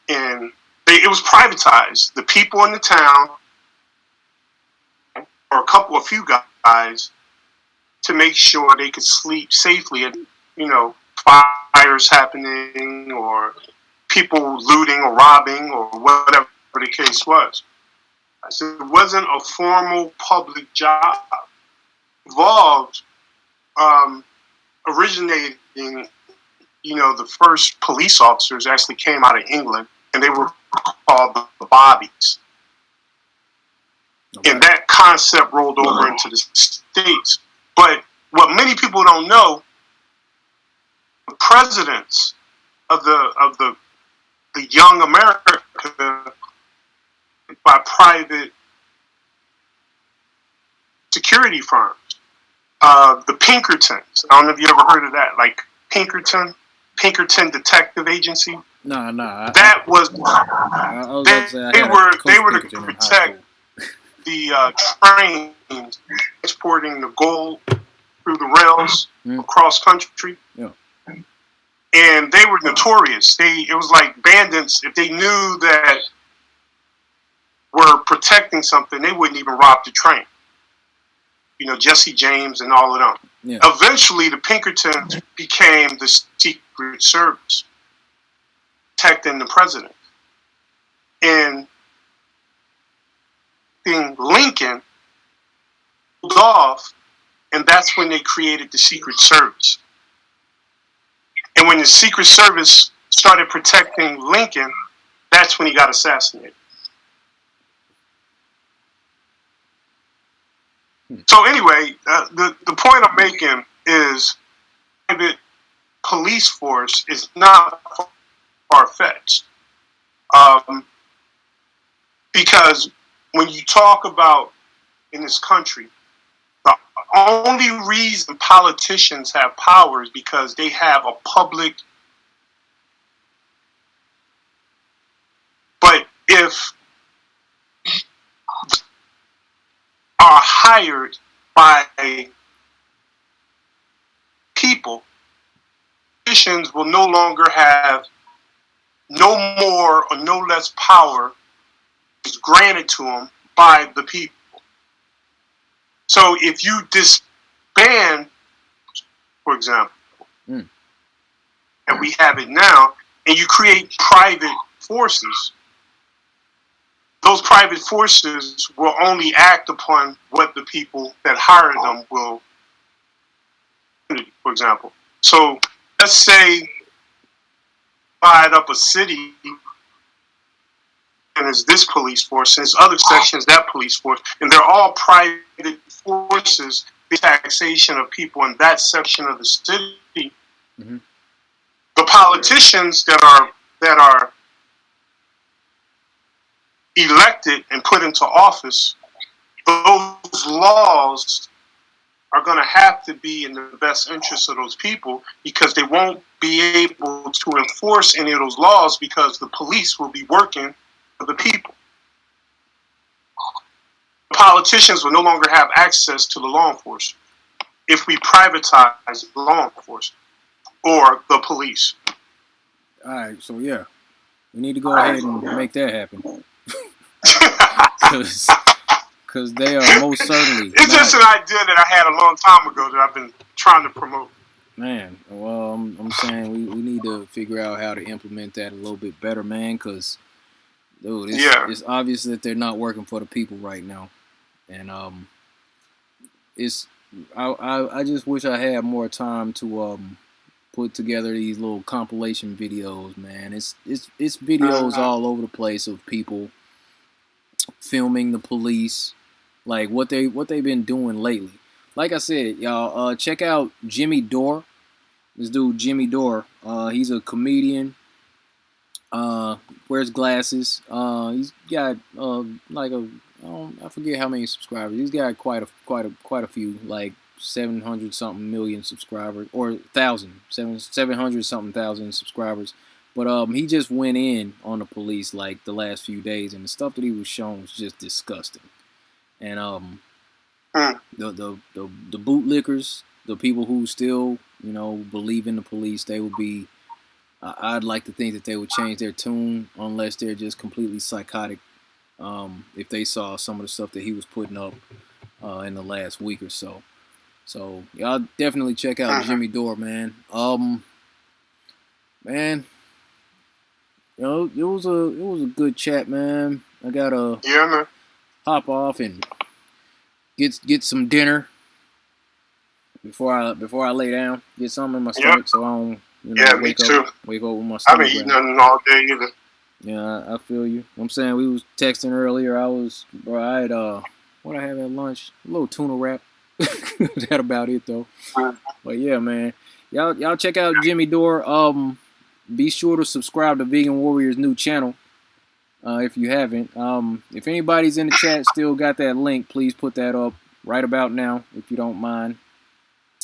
And it was privatized. The people in the town, or a few guys, to make sure they could sleep safely at, fires happening or people looting or robbing or whatever the case was. So it wasn't a formal public job. Evolved, originating, the first police officers actually came out of England, and they were called the bobbies. Okay. And that concept rolled over into the States. But what many people don't know, the presidents of the young America by private security firms. The Pinkertons. I don't know if you ever heard of that. Like Pinkerton Detective Agency. No. That was. They were to protect the trains transporting the gold through the rails across country. Yeah. And they were notorious. It was like bandits. If they knew that were protecting something, they wouldn't even rob the train. Jesse James and all of them. Yeah. Eventually, the Pinkertons became the Secret Service, protecting the president. And Lincoln pulled off, and that's when they created the Secret Service. And when the Secret Service started protecting Lincoln, that's when he got assassinated. So anyway, the point I'm making is private police force is not far-fetched. Because when you talk about in this country, the only reason politicians have power is because they have a public. But if are hired by people, politicians will no longer have no more or no less power is granted to them by the people. So if you disband, for example, and we have it now, and you create private forces, those private forces will only act upon what the people that hire them will, for example. So let's say divide up a city, and there's this police force, and there's other sections, that police force, and they're all private forces, the taxation of people in that section of the city. Mm-hmm. The politicians that are elected and put into office, those laws are going to have to be in the best interest of those people, because they won't be able to enforce any of those laws because the police will be working for the people. Politicians will no longer have access to the law enforcement if we privatize law enforcement or the police. All right, so yeah, we need to go ahead and make that happen. Because they are most certainly. It's just an idea that I had a long time ago that I've been trying to promote. Man, well, I'm saying we need to figure out how to implement that a little bit better, man. Because, dude, it's obvious that they're not working for the people right now, and I just wish I had more time to put together these little compilation videos, man. It's videos all over the place of people filming the police, like what they've been doing lately. Like I said, y'all, check out Jimmy Dore. This dude Jimmy Dore, he's a comedian. Wears glasses. He's got I forget how many subscribers. He's got quite a few, like 700 something million subscribers, or 700 something thousand subscribers. But he just went in on the police like the last few days, and the stuff that he was shown was just disgusting. And the bootlickers, the people who still believe in the police, they would be. I'd like to think that they would change their tune, unless they're just completely psychotic. If they saw some of the stuff that he was putting up in the last week or so. So y'all definitely check out Jimmy Dore, man. Man, it was a good chat, man. I gotta hop off and get some dinner before I lay down. Get something in my stomach so I don't wake up with my stomach. I haven't eaten nothing all day either. Yeah, I feel you. I'm saying, we was texting earlier. I had what I have at lunch? A little tuna wrap. That about it though. But yeah, man, y'all check out Jimmy Dore. Be sure to subscribe to Vegan Warrior's new channel if you haven't. If anybody's in the chat still got that link, please put that up right about now if you don't mind.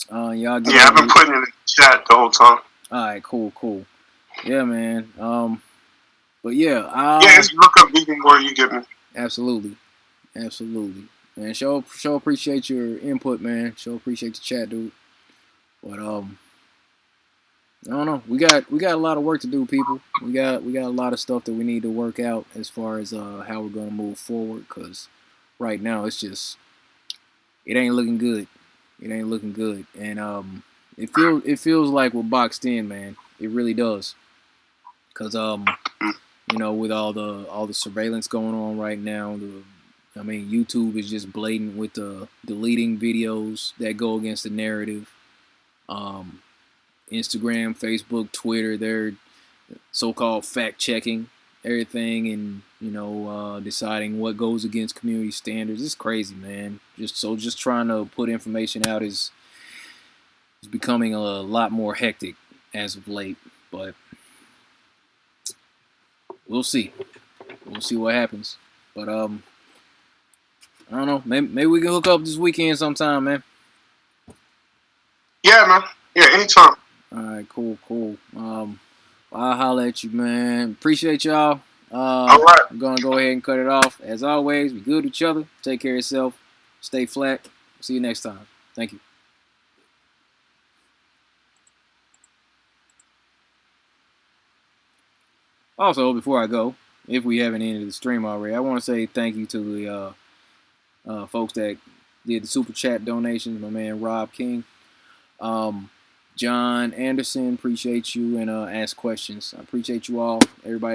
Y'all get I've been putting it in the chat the whole time. All right, cool. Yeah, man. But yeah, just look up Vegan Warrior, you get me. Absolutely. Man, show appreciate your input, man. Show appreciate the chat, dude. But I don't know. We got a lot of work to do, people. We got a lot of stuff that we need to work out as far as how we're gonna move forward. Cause right now it ain't looking good. And it feels like we're boxed in, man. It really does. Cause with all the surveillance going on right now, YouTube is just blatant with the deleting videos that go against the narrative. Instagram, Facebook, Twitter, they're so-called fact-checking everything and deciding what goes against community standards. It's crazy, man. Just trying to put information out is becoming a lot more hectic as of late. But we'll see what happens. But I don't know. Maybe we can hook up this weekend sometime, man. Yeah, man. Yeah, anytime. All right, cool. I'll holler at you, man. Appreciate y'all. All right. I'm gonna go ahead and cut it off. As always, be good to each other. Take care of yourself. Stay flat. See you next time. Thank you. Also, before I go, if we haven't ended the stream already, I want to say thank you to the folks that did the super chat donations. My man Rob King. John Anderson, appreciate you, and ask questions. I appreciate you all, everybody.